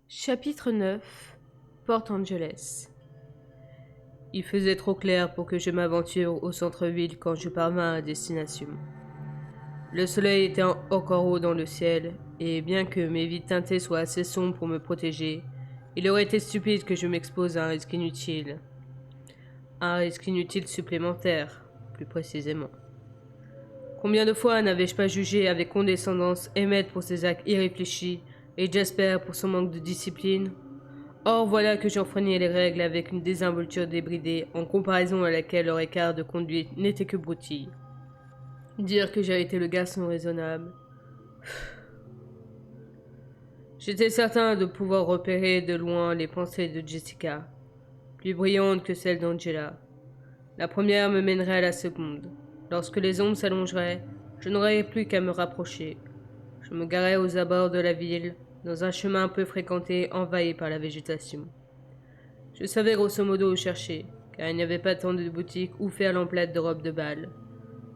Chapitre 9 Port Angeles. Il faisait trop clair pour que je m'aventure au centre-ville quand je parvins à destination. Le soleil était encore haut dans le ciel, et bien que mes vitres teintées soient assez sombres pour me protéger, il aurait été stupide que je m'expose à un risque inutile. Un risque inutile supplémentaire, plus précisément. Combien de fois n'avais-je pas jugé avec condescendance Emmett pour ses actes irréfléchis et Jasper pour son manque de discipline? Or voilà que j'enfreignais les règles avec une désinvolture débridée en comparaison à laquelle leur écart de conduite n'était que broutille. Dire que j'avais été le garçon raisonnable. J'étais certain de pouvoir repérer de loin les pensées de Jessica, plus brillantes que celles d'Angela. La première me mènerait à la seconde. Lorsque les ombres s'allongeraient, je n'aurais plus qu'à me rapprocher. Je me garais aux abords de la ville, dans un chemin peu fréquenté envahi par la végétation. Je savais grosso modo où chercher, car il n'y avait pas tant de boutiques où faire l'emplette de robes de bal.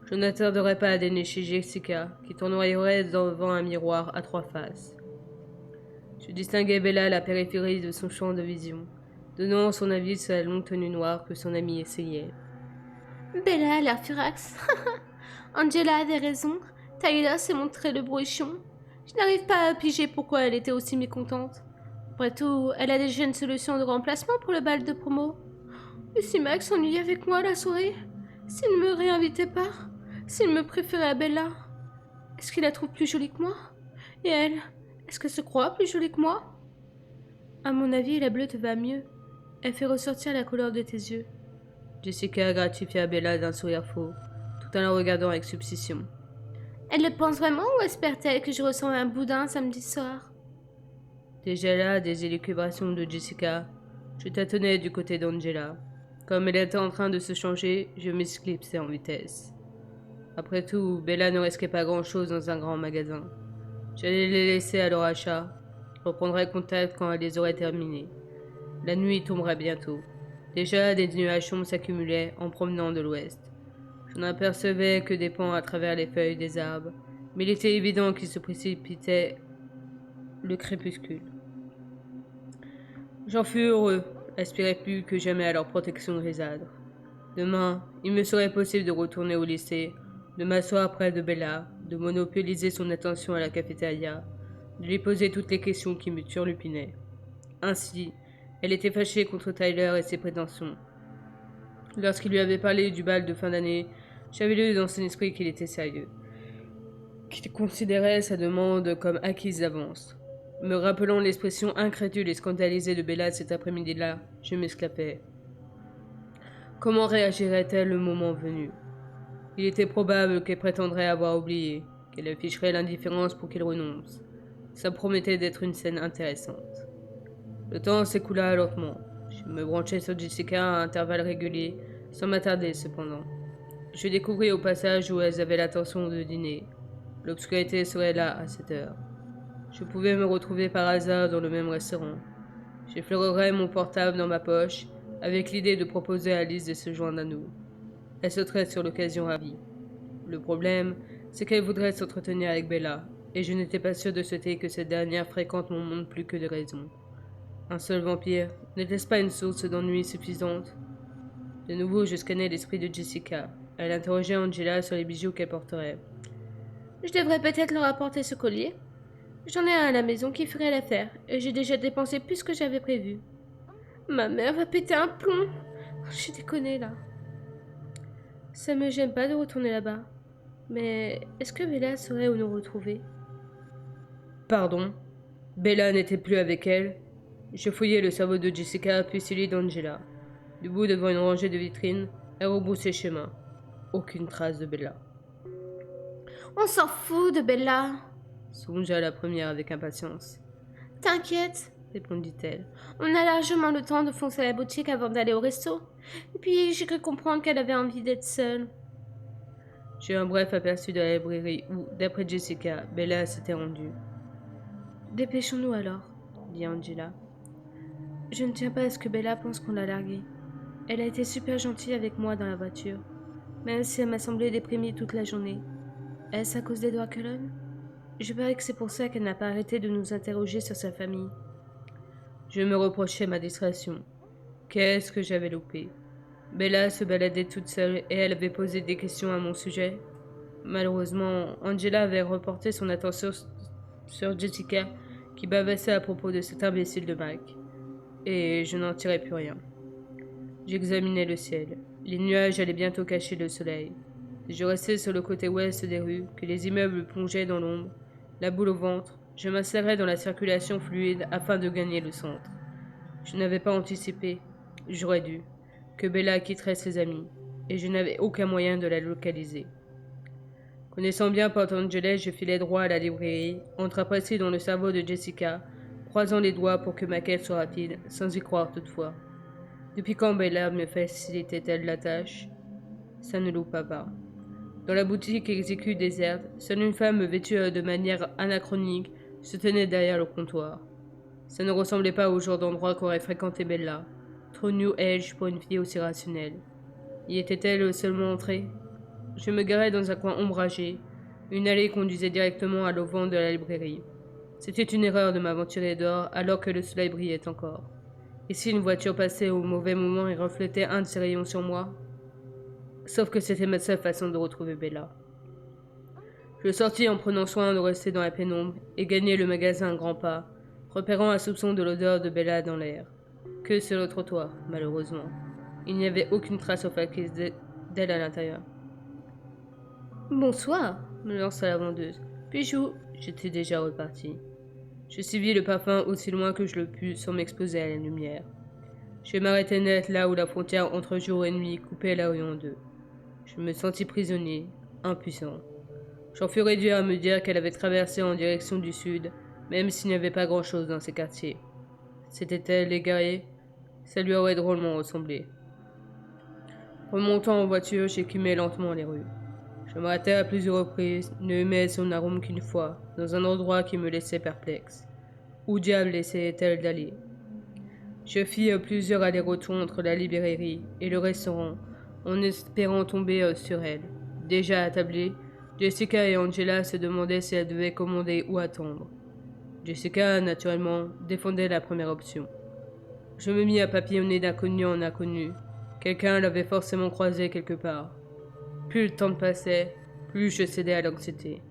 Je n'attarderais pas à dénicher Jessica, qui tournoyerait devant un miroir à trois faces. Je distinguais Bella à la périphérie de son champ de vision, donnant son avis sur la longue tenue noire que son ami essayait. Bella a l'air furax. Angela avait raison. Tyler s'est montré le bourrichon. Je n'arrive pas à piger pourquoi elle était aussi mécontente. Après tout, elle a déjà une solution de remplacement pour le bal de promo. Et si Max s'ennuyait avec moi la soirée? S'il ne me réinvitait pas? S'il me préférait à Bella? Est-ce qu'il la trouve plus jolie que moi? Et elle? Est-ce qu'elle se croit plus jolie que moi? À mon avis, la bleue te va mieux. Elle fait ressortir la couleur de tes yeux. Jessica gratifia Bella d'un sourire faux, tout en la regardant avec submission. Elle le pense vraiment ou espère-t-elle que je ressemble à un boudin samedi soir? Déjà là, des élucubrations de Jessica, je tâtonnais du côté d'Angela. Comme elle était en train de se changer, je m'esclipsais en vitesse. Après tout, Bella ne risquait pas grand-chose dans un grand magasin. J'allais les laisser à leur achat. Je reprendrai contact quand elles les auraient terminés. La nuit tomberait bientôt. Déjà, des nuages sombres s'accumulaient en promenant de l'ouest. Je n'apercevais que des pans à travers les feuilles des arbres, mais il était évident qu'il se précipitait le crépuscule. J'en fus heureux, aspirais plus que jamais à leur protection grisâtre. Demain, il me serait possible de retourner au lycée, de m'asseoir près de Bella, de monopoliser son attention à la cafétéria, de lui poser toutes les questions qui me turlupinaient. Ainsi, elle était fâchée contre Tyler et ses prétentions. Lorsqu'il lui avait parlé du bal de fin d'année, j'avais lu dans son esprit qu'il était sérieux, qu'il considérait sa demande comme acquise d'avance. Me rappelant l'expression incrédule et scandalisée de Bella cet après-midi-là, je m'esclapais. Comment réagirait-elle le moment venu? Il était probable qu'elle prétendrait avoir oublié, qu'elle afficherait l'indifférence pour qu'il renonce. Ça promettait d'être une scène intéressante. Le temps s'écoula lentement. Je me branchais sur Jessica à intervalles réguliers, sans m'attarder cependant. Je découvris au passage où elles avaient l'intention de dîner. L'obscurité serait là à cette heure. Je pouvais me retrouver par hasard dans le même restaurant. J'effleurerais mon portable dans ma poche, avec l'idée de proposer à Alice de se joindre à nous. Elle sauterait sur l'occasion ravie. Le problème, c'est qu'elle voudrait s'entretenir avec Bella, et je n'étais pas sûr de souhaiter que cette dernière fréquente mon monde plus que de raison. Un seul vampire, n'était-ce pas une source d'ennui suffisante? De nouveau, je scannais l'esprit de Jessica. Elle interrogeait Angela sur les bijoux qu'elle porterait. Je devrais peut-être leur apporter ce collier. J'en ai un à la maison qui ferait l'affaire, et j'ai déjà dépensé plus que j'avais prévu. Ma mère va péter un plomb. J'ai déconné là. Ça me gêne pas de retourner là-bas. Mais est-ce que Bella saurait où nous retrouver? Pardon. Bella n'était plus avec elle. Je fouillai le cerveau de Jessica puis celui d'Angela. Debout devant une rangée de vitrines, elle rebroussait chemin. Aucune trace de Bella. On s'en fout de Bella. Songea la première avec impatience. T'inquiète, Répondit-elle. on a largement le temps de foncer à la boutique avant d'aller au resto. Et puis j'ai cru comprendre qu'elle avait envie d'être seule. J'eus un bref aperçu de la librairie où, d'après Jessica, Bella s'était rendue. Dépêchons-nous alors, dit Angela. Je ne tiens pas à ce que Bella pense qu'on l'a larguée. Elle a été super gentille avec moi dans la voiture, même si elle m'a semblé déprimée toute la journée. Est-ce à cause d'Edward Cullen? Je parie que c'est pour ça qu'elle n'a pas arrêté de nous interroger sur sa famille. Je me reprochais ma distraction. Qu'est-ce que j'avais loupé? Bella se baladait toute seule et elle avait posé des questions à mon sujet. Malheureusement, Angela avait reporté son attention sur Jessica qui bavassait à propos de cet imbécile de Mike. Et je n'en tirais plus rien. J'examinais le ciel. Les nuages allaient bientôt cacher le soleil. Je restais sur le côté ouest des rues, que les immeubles plongeaient dans l'ombre. La boule au ventre, je m'insérais dans la circulation fluide afin de gagner le centre. Je n'avais pas anticipé, j'aurais dû, que Bella quitterait ses amis, et je n'avais aucun moyen de la localiser. Connaissant bien Port Angeles, je filais droit à la librairie, entreaperçu dans le cerveau de Jessica, croisant les doigts pour que ma quête soit rapide, sans y croire toutefois. Depuis quand Bella me facilitait-elle la tâche? Ça ne loupa pas. Dans la boutique exécutée déserte, seule une femme vêtue de manière anachronique se tenait derrière le comptoir. Ça ne ressemblait pas au genre d'endroit qu'aurait fréquenté Bella. Trop new age pour une fille aussi rationnelle. Y était-elle seulement entrée? Je me garais dans un coin ombragé. Une allée conduisait directement à l'auvent de la librairie. C'était une erreur de m'aventurer dehors alors que le soleil brillait encore. Et si une voiture passait au mauvais moment et reflétait un de ses rayons sur moi? Sauf que c'était ma seule façon de retrouver Bella. Je sortis en prenant soin de rester dans la pénombre et gagnai le magasin à grands pas, repérant un soupçon de l'odeur de Bella dans l'air. Que sur le trottoir, malheureusement. Il n'y avait aucune trace olfactive d'elle à l'intérieur. Bonsoir, me lança la vendeuse. Puis-je vous... J'étais déjà reparti. Je suivis le parfum aussi loin que je le pus sans m'exposer à la lumière. Je m'arrêtai net là où la frontière entre jour et nuit coupait la rue en deux. Je me sentis prisonnier, impuissant. J'en fus réduit à me dire qu'elle avait traversé en direction du sud, même s'il n'y avait pas grand-chose dans ces quartiers. C'était-elle égarée? Ça lui aurait drôlement ressemblé. Remontant en voiture, j'écumais lentement les rues. Je m'arrêtai à plusieurs reprises, ne aimais son arôme qu'une fois, dans un endroit qui me laissait perplexe. Où diable essayait-elle d'aller? Je fis plusieurs allers-retours entre la librairie et le restaurant, en espérant tomber sur elle. Déjà attablée, Jessica et Angela se demandaient si elles devaient commander ou attendre. Jessica, naturellement, défendait la première option. Je me mis à papillonner d'inconnu en inconnu. Quelqu'un l'avait forcément croisée quelque part. Plus le temps passait, plus je cédais à l'anxiété.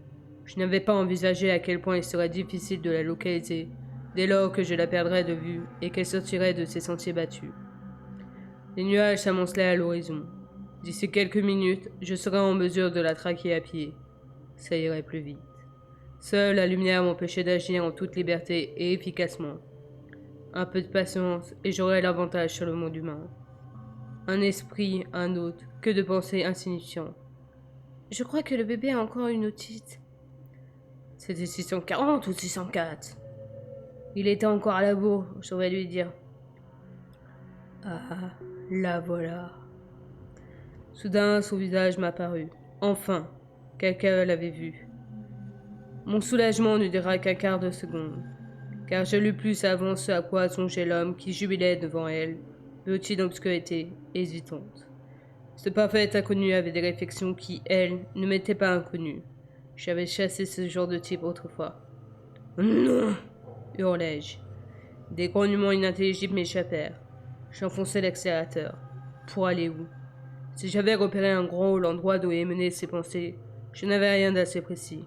Je n'avais pas envisagé à quel point il serait difficile de la localiser, dès lors que je la perdrais de vue et qu'elle sortirait de ses sentiers battus. Les nuages s'amoncelaient à l'horizon. D'ici quelques minutes, je serais en mesure de la traquer à pied. Ça irait plus vite. Seule la lumière m'empêchait d'agir en toute liberté et efficacement. Un peu de patience et j'aurais l'avantage sur le monde humain. Un esprit, un autre, que de pensées insignifiantes. Je crois que le bébé a encore une otite. C'était 640 ou 604? Il était encore à la bourre, je devrais lui dire. Ah, la voilà. Soudain, son visage m'apparut. Enfin, quelqu'un l'avait vu. Mon soulagement ne dura qu'un quart de seconde, car je lus plus avant ce à quoi songeait l'homme qui jubilait devant elle, petit d'obscurité, hésitante. Ce parfait inconnu avait des réflexions qui, elles, ne m'étaient pas inconnues. J'avais chassé ce genre de type autrefois. Non! Hurlai-je. Des grognements inintelligibles m'échappèrent. J'enfonçai l'accélérateur. Pour aller où? Si j'avais repéré un grand hall, l'endroit d'où émenaient ses pensées, je n'avais rien d'assez précis.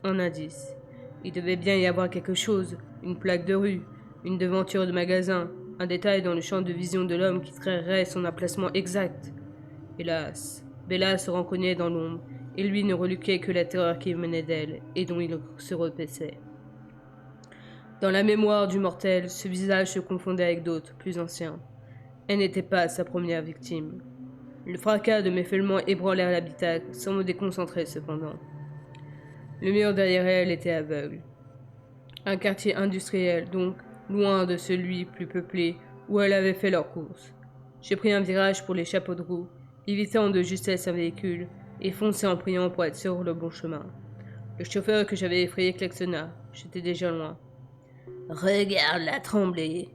Un indice. Il devait bien y avoir quelque chose, une plaque de rue, une devanture de magasin, un détail dans le champ de vision de l'homme qui trahirait son emplacement exact. Hélas, Bella se rencognait dans l'ombre, et lui ne reluquait que la terreur qui émanait d'elle, et dont il se repaissait. Dans la mémoire du mortel, ce visage se confondait avec d'autres, plus anciens. Elle n'était pas sa première victime. Le fracas de mes feulements ébranlèrent l'habitacle, sans me déconcentrer cependant. Le mur derrière elle était aveugle. Un quartier industriel, donc, loin de celui plus peuplé où elles avaient fait leurs courses. J'ai pris un virage pour les chapeaux de roue, évitant de justesse un véhicule, et foncé en priant pour être sur le bon chemin. Le chauffeur que j'avais effrayé klaxonna. J'étais déjà loin. « Regarde-la trembler !»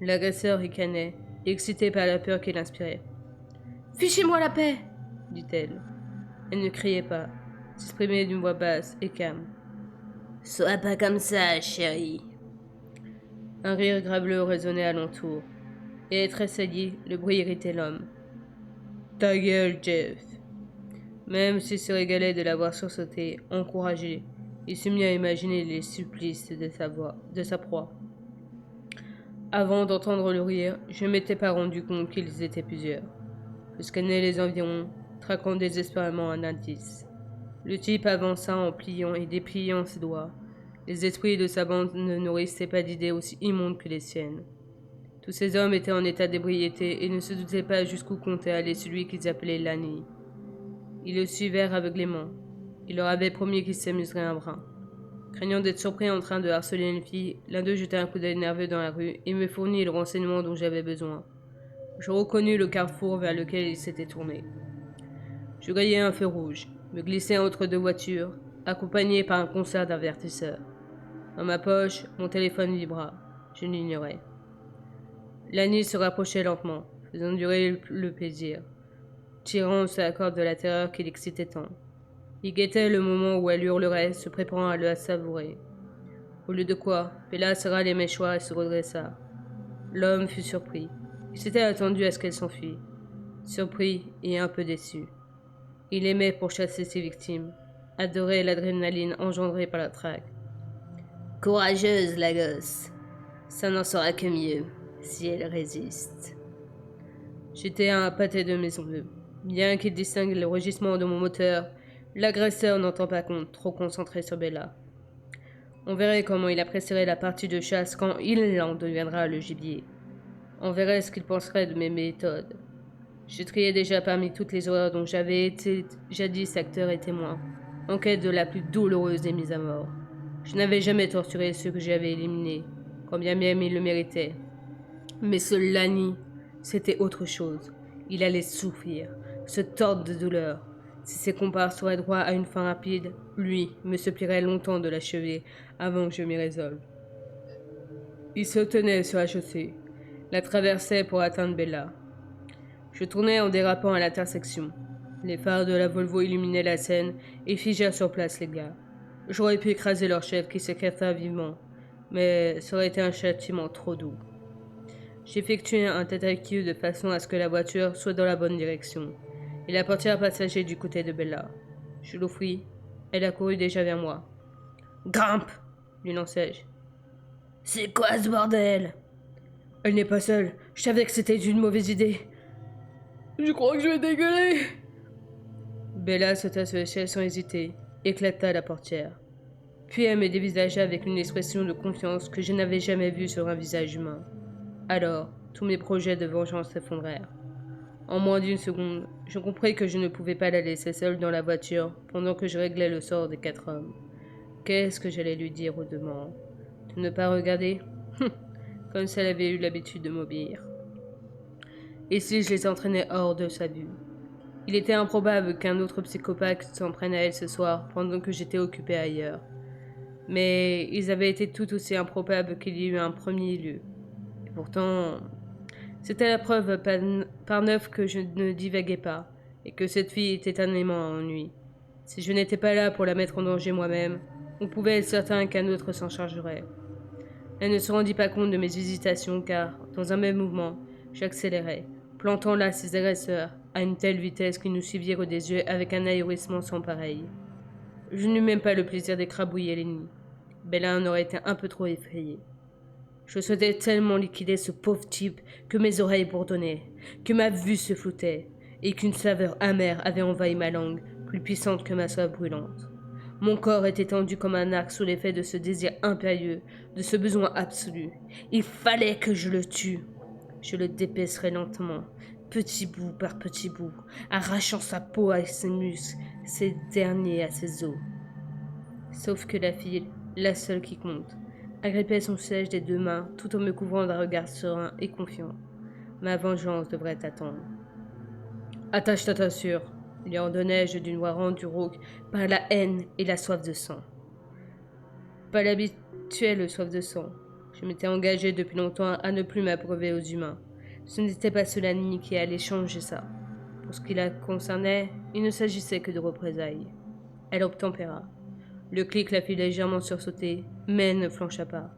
L'agresseur ricanait, excité par la peur qu'il inspirait. « Fichez-moi la paix !» dit-elle. Elle ne criait pas, s'exprimait d'une voix basse et calme. « Sois pas comme ça, chérie. » Un rire graveleux résonnait alentour. Et être tressailli, le bruit irritait l'homme. Ta gueule, Jeff. Même s'il se régalait de l'avoir sursauté, encouragé, il se mit à imaginer les supplices de sa proie. Avant d'entendre le rire, je ne m'étais pas rendu compte qu'ils étaient plusieurs. Je scannais les environs, traquant désespérément un indice. Le type avança en pliant et dépliant ses doigts. Les esprits de sa bande ne nourrissaient pas d'idées aussi immondes que les siennes. Tous ces hommes étaient en état d'ébriété et ne se doutaient pas jusqu'où comptait aller celui qu'ils appelaient Lanny. Ils le suivirent aveuglément. Il leur avait promis qu'ils s'amuseraient un brin. Craignant d'être surpris en train de harceler une fille, l'un d'eux jeta un coup d'œil nerveux dans la rue et me fournit le renseignement dont j'avais besoin. Je reconnus le carrefour vers lequel il s'était tourné. Je grillais un feu rouge, me glissais entre deux voitures, accompagné par un concert d'avertisseurs. Dans ma poche, mon téléphone vibra. Je l'ignorais. Lanny se rapprochait lentement, faisant durer le plaisir, tirant sur la corde de la terreur qui l'excitait tant. Il guettait le moment où elle hurlerait, se préparant à le savourer. Au lieu de quoi, Bella serra les mâchoires et se redressa. L'homme fut surpris. Il s'était attendu à ce qu'elle s'enfuit. Surpris et un peu déçu. Il aimait pourchasser ses victimes, adorait l'adrénaline engendrée par la traque. Courageuse, la gosse. Ça n'en sera que mieux, si elle résiste. J'étais à un pâté de maison bleue. Bien qu'il distingue le rugissement de mon moteur, l'agresseur n'entend pas compte, trop concentré sur Bella. On verrait comment il apprécierait la partie de chasse quand il en deviendra le gibier. On verrait ce qu'il penserait de mes méthodes. Je triais déjà parmi toutes les horreurs dont j'avais été jadis acteur et témoin, en quête de la plus douloureuse des mises à mort. Je n'avais jamais torturé ceux que j'avais éliminés, quand bien même ils le méritaient. Mais ce Lanny, c'était autre chose. Il allait souffrir, se tordre de douleur. Si ses comparses auraient droit à une fin rapide, lui me supplierait longtemps de l'achever avant que je m'y résolve. Il se tenait sur la chaussée, la traversait pour atteindre Bella. Je tournais en dérapant à l'intersection. Les phares de la Volvo illuminaient la scène et figèrent sur place les gars. J'aurais pu écraser leur chef qui s'écarta vivement, mais ça aurait été un châtiment trop doux. J'effectuai un tête-à-queue de façon à ce que la voiture soit dans la bonne direction, et la portière passager du côté de Bella. Je l'offris. Elle accourut déjà vers moi. « Grimpe !» lui lançai-je. « C'est quoi ce bordel ?» Elle n'est pas seule. Je savais que c'était une mauvaise idée. Je crois que je vais dégueuler. Bella sauta sur l'échelle sans hésiter, éclata la portière. Puis elle me dévisagea avec une expression de confiance que je n'avais jamais vue sur un visage humain. Alors, tous mes projets de vengeance s'effondrèrent. En moins d'une seconde, je compris que je ne pouvais pas la laisser seule dans la voiture pendant que je réglais le sort des 4 hommes. Qu'est-ce que j'allais lui dire au demeurant? De ne pas regarder? Comme si elle avait eu l'habitude de m'obéir. Et si je les entraînais hors de sa vue? Il était improbable qu'un autre psychopathe s'en prenne à elle ce soir pendant que j'étais occupé ailleurs. Mais ils avaient été tout aussi improbables qu'il y eut un premier lieu. Et pourtant, c'était la preuve par 9 que je ne divaguais pas, et que cette fille était éternellement en ennui. Si je n'étais pas là pour la mettre en danger moi-même, on pouvait être certain qu'un autre s'en chargerait. Elle ne se rendit pas compte de mes hésitations car, dans un même mouvement, j'accélérais, plantant là ses agresseurs à une telle vitesse qu'ils nous suivirent des yeux avec un ahurissement sans pareil. Je n'eus même pas le plaisir d'écrabouiller l'ennemi. Bella en aurait été un peu trop effrayée. Je souhaitais tellement liquider ce pauvre type que mes oreilles bourdonnaient, que ma vue se floutait, et qu'une saveur amère avait envahi ma langue, plus puissante que ma soif brûlante. Mon corps était tendu comme un arc sous l'effet de ce désir impérieux, de ce besoin absolu. Il fallait que je le tue. Je le dépècerais lentement, petit bout par petit bout, arrachant sa peau à ses muscles, ses derniers à ses os. Sauf que la fille, la seule qui compte, agrippait son siège des 2 mains tout en me couvrant d'un regard serein et confiant. Ma vengeance devrait attendre. « Attache ta teinture !» lui ordonnai-je d'une voix rendue rauque par la haine et la soif de sang. Pas l'habituelle soif de sang. Je m'étais engagé depuis longtemps à ne plus m'abreuver aux humains. Ce n'était pas cela ni qui allait changer ça. Pour ce qui la concernait, il ne s'agissait que de représailles. Elle obtempéra. Le clic la fit légèrement sursauter, mais ne flancha pas.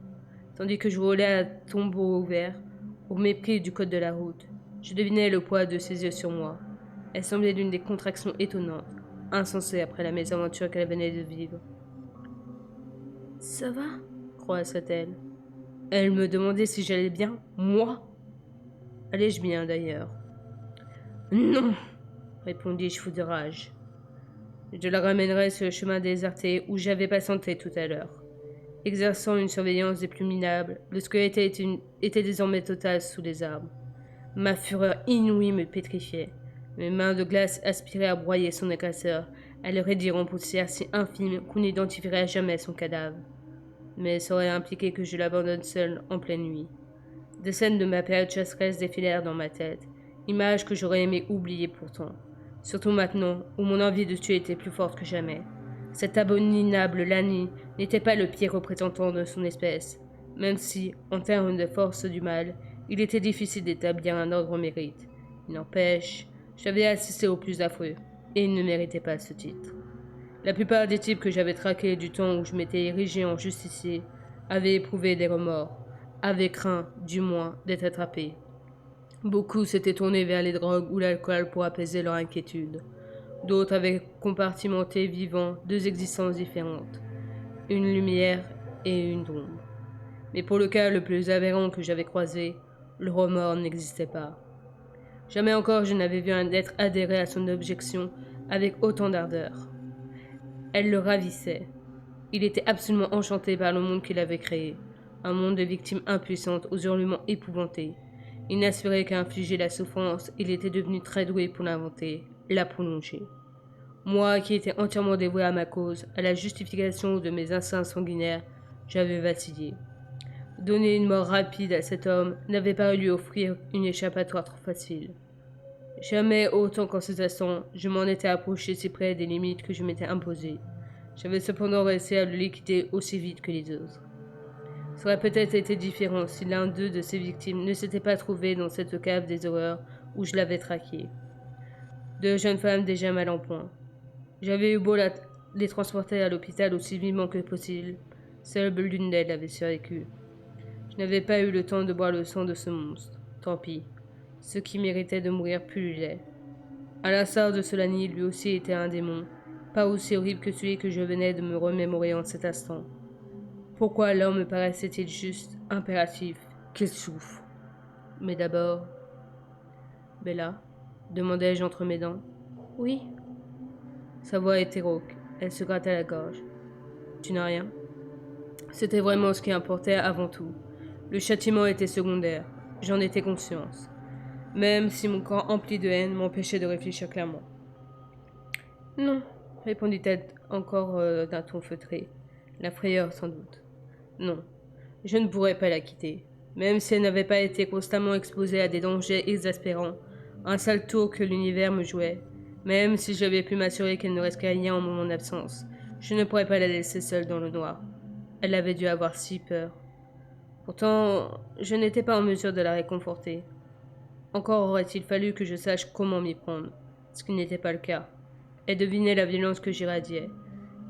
tandis que je roulais à tombeau ouvert, au mépris du code de la route. Je devinais le poids de ses yeux sur moi. Elle semblait d'une des contractions étonnantes, insensées après la mésaventure qu'elle venait de vivre. Ça va? Croassa-t-elle. Elle me demandait si j'allais bien, moi. Allais-je bien d'ailleurs? Non, répondis-je fou de rage. Je la ramènerai sur le chemin déserté où j'avais patienté tout à l'heure. Exerçant une surveillance des plus minables, le squelette était désormais total sous les arbres. Ma fureur inouïe me pétrifiait. Mes mains de glace aspiraient à broyer son agresseur, à le réduire en poussière si infime qu'on n'identifierait jamais son cadavre. Mais ça aurait impliqué que je l'abandonne seule en pleine nuit. Des scènes de ma période chasseresse défilèrent dans ma tête, images que j'aurais aimé oublier pourtant. Surtout maintenant, où mon envie de tuer était plus forte que jamais. Cet abominable Lani n'était pas le pire représentant de son espèce, même si, en termes de force du mal, il était difficile d'établir un ordre au mérite. Il n'empêche, j'avais assisté au plus affreux, et il ne méritait pas ce titre. La plupart des types que j'avais traqués du temps où je m'étais érigé en justicier avaient éprouvé des remords, avaient craint, du moins, d'être attrapés. Beaucoup s'étaient tournés vers les drogues ou l'alcool pour apaiser leur inquiétude. D'autres avaient compartimenté vivant deux existences différentes, une lumière et une ombre. Mais pour le cas le plus aberrant que j'avais croisé, le remords n'existait pas. Jamais encore je n'avais vu un être adhérer à son objection avec autant d'ardeur. Elle le ravissait. Il était absolument enchanté par le monde qu'il avait créé, un monde de victimes impuissantes aux hurlements épouvantés. Il n'aspirait qu'à infliger la souffrance, il était devenu très doué pour l'inventer, la prolonger. Moi, qui étais entièrement dévoué à ma cause, à la justification de mes instincts sanguinaires, j'avais vacillé. Donner une mort rapide à cet homme n'avait pas lui offrir une échappatoire trop facile. Jamais autant qu'en cet instant, je m'en étais approché si près des limites que je m'étais imposées. J'avais cependant réussi à le liquider aussi vite que les autres. Ça aurait peut-être été différent si l'un d'eux de ses victimes ne s'était pas trouvé dans cette cave des horreurs où je l'avais traqué. Deux jeunes femmes déjà mal en point. J'avais eu beau les transporter à l'hôpital aussi vivement que possible, seule l'une d'elles avait survécu. Je n'avais pas eu le temps de boire le sang de ce monstre. Tant pis. Ce qui méritait de mourir pullulait. À l'instar de Solani, lui aussi était un démon, pas aussi horrible que celui que je venais de me remémorer en cet instant. Pourquoi l'homme me paraissait-il juste impératif qu'il souffre? Mais d'abord... Bella, demandai-je entre mes dents. Oui. Sa voix était rauque, elle se grattait la gorge. Tu n'as rien? C'était vraiment ce qui importait avant tout. Le châtiment était secondaire, j'en étais conscience. Même si mon corps empli de haine m'empêchait de réfléchir clairement. Non, répondit-elle encore d'un ton feutré. La frayeur sans doute. Non, je ne pourrais pas la quitter. Même si elle n'avait pas été constamment exposée à des dangers exaspérants, un sale tour que l'univers me jouait, même si j'avais pu m'assurer qu'elle ne risquait rien en mon absence, je ne pourrais pas la laisser seule dans le noir. Elle avait dû avoir si peur. Pourtant, je n'étais pas en mesure de la réconforter. Encore aurait-il fallu que je sache comment m'y prendre, ce qui n'était pas le cas. Elle devinait la violence que j'irradiais.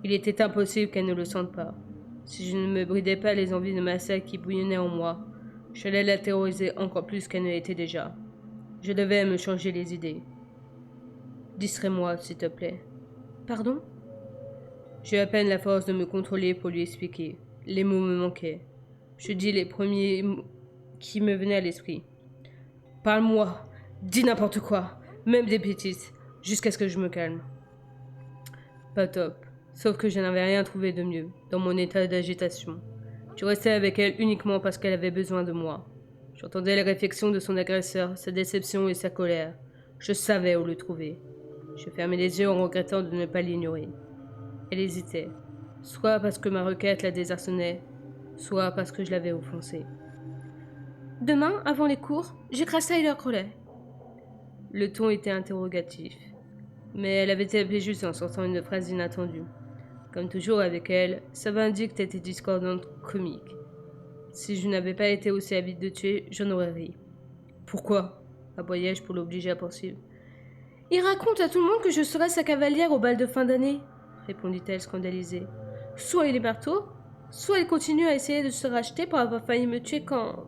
Il était impossible qu'elle ne le sente pas. Si je ne me bridais pas les envies de massacre qui bouillonnaient en moi, j'allais la terroriser encore plus qu'elle ne l'était déjà. Je devais me changer les idées. Distrais-moi, s'il te plaît. Pardon? J'eus à peine la force de me contrôler pour lui expliquer. Les mots me manquaient. Je dis les premiers mots qui me venaient à l'esprit. Parle-moi, dis n'importe quoi, même des bêtises, jusqu'à ce que je me calme. Pas top, sauf que je n'avais rien trouvé de mieux, dans mon état d'agitation. Je restais avec elle uniquement parce qu'elle avait besoin de moi. J'entendais les réflexions de son agresseur, sa déception et sa colère. Je savais où le trouver. Je fermais les yeux en regrettant de ne pas l'ignorer. Elle hésitait, soit parce que ma requête la désarçonnait, soit parce que je l'avais offensée. Demain, avant les cours, j'écrase Tyler Crowley. Le ton était interrogatif, mais elle avait appelé juste en sortant une phrase inattendue. Comme toujours avec elle, sa vindicte était discordante, comique. Si je n'avais pas été aussi avide de tuer, j'en aurais ri. Pourquoi? Aboyai-je pour l'obliger à poursuivre. Il raconte à tout le monde que je serai sa cavalière au bal de fin d'année, répondit-elle scandalisée. Soit il est marteau, Soit elle continue à essayer de se racheter pour avoir failli me tuer quand...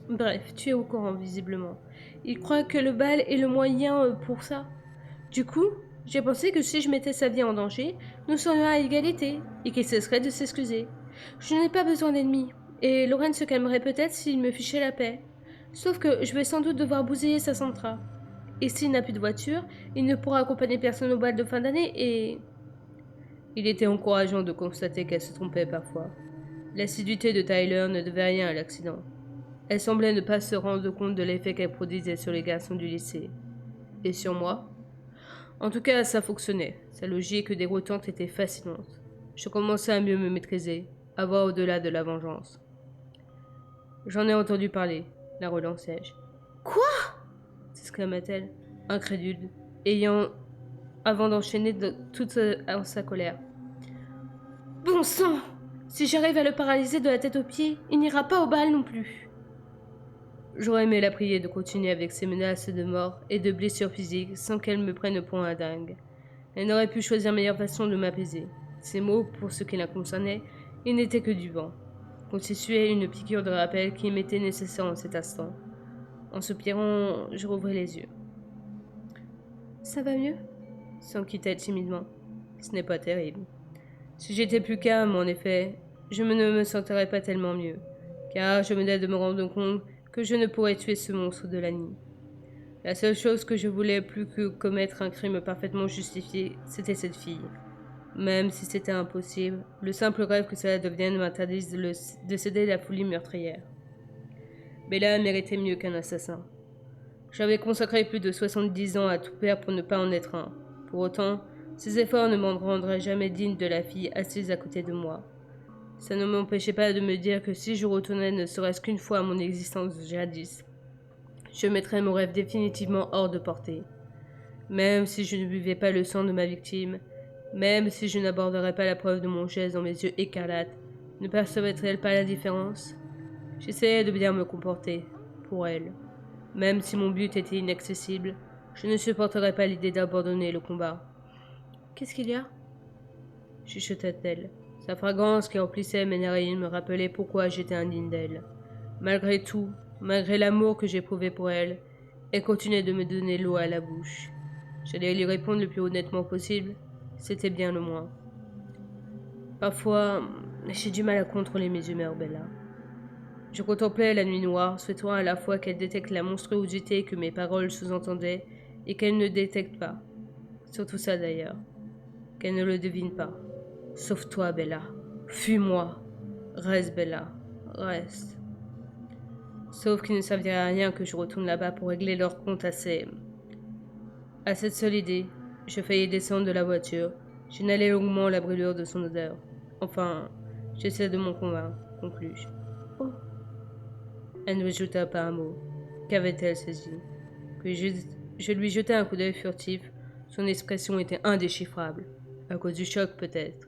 Bref, tu es au courant visiblement. Il croit que le bal est le moyen pour ça. Du coup, j'ai pensé que si je mettais sa vie en danger, nous serions à égalité et qu'il cesserait de s'excuser. Je n'ai pas besoin d'ennemis, et Lorraine se calmerait peut-être s'il me fichait la paix. Sauf que je vais sans doute devoir bousiller sa Santra. Et s'il n'a plus de voiture, il ne pourra accompagner personne au bal de fin d'année et... Il était encourageant de constater qu'elle se trompait parfois. L'assiduité de Tyler ne devait rien à l'accident. Elle semblait ne pas se rendre compte de l'effet qu'elle produisait sur les garçons du lycée. Et sur moi? En tout cas, ça fonctionnait. Sa logique déroutante était fascinante. Je commençais à mieux me maîtriser, à voir au-delà de la vengeance. J'en ai entendu parler, la relançai-je. Quoi? S'exclama-t-elle, incrédule, ayant avant d'enchaîner toute en sa colère. Bon sang! Si j'arrive à le paralyser de la tête aux pieds, il n'ira pas au bal non plus. J'aurais aimé la prier de continuer avec ses menaces de mort et de blessures physiques sans qu'elle me prenne pour un dingue. Elle n'aurait pu choisir meilleure façon de m'apaiser. Ces mots, pour ce qui la concernait, ils n'étaient que du vent, constituaient une piqûre de rappel qui m'était nécessaire en cet instant. En soupirant, je rouvris les yeux. Ça va mieux? S'enquit-elle timidement. Ce n'est pas terrible. Si j'étais plus calme, en effet, ne me sentirais pas tellement mieux, car je venais de me rendre compte que je ne pourrais tuer ce monstre de la nuit. La seule chose que je voulais plus que commettre un crime parfaitement justifié, c'était cette fille. Même si c'était impossible, le simple rêve que cela devienne m'interdise de céder à la folie meurtrière. Bella méritait mieux qu'un assassin. J'avais consacré plus de 70 ans à tout faire pour ne pas en être un. Pour autant, ces efforts ne m'en rendraient jamais digne de la fille assise à côté de moi. Ça ne m'empêchait pas de me dire que si je retournais ne serait-ce qu'une fois à mon existence jadis, je mettrais mon rêve définitivement hors de portée. Même si je ne buvais pas le sang de ma victime, même si je n'aborderais pas la preuve de mon geste dans mes yeux écarlates, ne percevrait-elle pas la différence? J'essayais de bien me comporter, pour elle. Même si mon but était inaccessible, je ne supporterais pas l'idée d'abandonner le combat. Qu'est-ce qu'il y a? Chuchota-t-elle. Sa fragrance qui emplissait mes narines me rappelait pourquoi j'étais indigne d'elle. Malgré tout, malgré l'amour que j'éprouvais pour elle, elle continuait de me donner l'eau à la bouche. J'allais lui répondre le plus honnêtement possible, c'était bien le moins. Parfois, j'ai du mal à contrôler mes humeurs, Bella. Je contemplais la nuit noire, souhaitant à la fois qu'elle détecte la monstruosité que mes paroles sous-entendaient et qu'elle ne détecte pas. Surtout ça d'ailleurs. Qu'elle ne le devine pas. Sauf toi, Bella. Fuis-moi. Reste, Bella. Reste. Sauf qu'il ne servirait à rien que je retourne là-bas pour régler leur compte à cette seule idée, je faillis descendre de la voiture. J'inhalais longuement la brûlure de son odeur. Enfin, j'essaie de m'en convaincre, conclus-je. Oh. Elle ne me jeta pas un mot. Qu'avait-elle saisi? Puis je lui jetai un coup d'œil furtif. Son expression était indéchiffrable. À cause du choc, peut-être.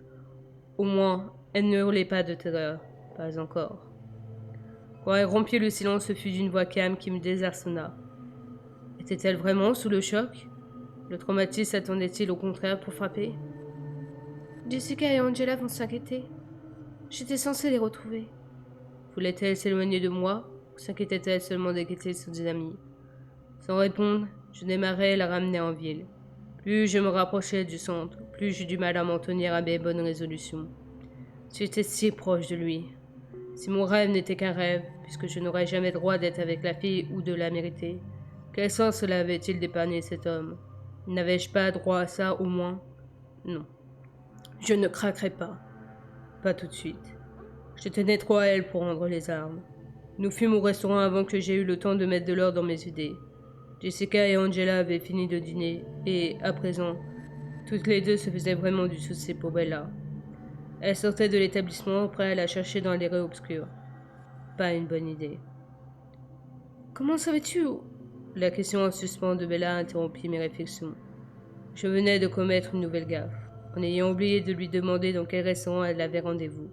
Au moins, elle ne hurlait pas de terreur. Pas encore. Quand elle rompit le silence, ce fut d'une voix calme qui me désarçonna. Était-elle vraiment sous le choc? Le traumatisme s'attendait-il au contraire pour frapper? Jessica et Angela vont s'inquiéter. J'étais censée les retrouver. Voulait-elle s'éloigner de moi ou s'inquiétait-elle seulement d'inquiéter ses amis? Sans répondre, je démarrai à la ramener en ville. Plus je me rapprochais du centre, plus j'eus du mal à m'en tenir à mes bonnes résolutions. J'étais si proche de lui. Si mon rêve n'était qu'un rêve, puisque je n'aurais jamais droit d'être avec la fille ou de la mériter, quel sens cela avait-il d'épargner cet homme? N'avais-je pas droit à ça au moins? Non. Je ne craquerai pas. Pas tout de suite. Je tenais trop à elle pour rendre les armes. Nous fûmes au restaurant avant que j'aie eu le temps de mettre de l'ordre dans mes idées. Jessica et Angela avaient fini de dîner et, à présent, toutes les deux se faisaient vraiment du souci pour Bella. Elles sortaient de l'établissement prêtes à la chercher dans les rues obscures. Pas une bonne idée. Comment savais-tu? La question en suspens de Bella interrompit mes réflexions. Je venais de commettre une nouvelle gaffe, en ayant oublié de lui demander dans quel restaurant elle avait rendez-vous.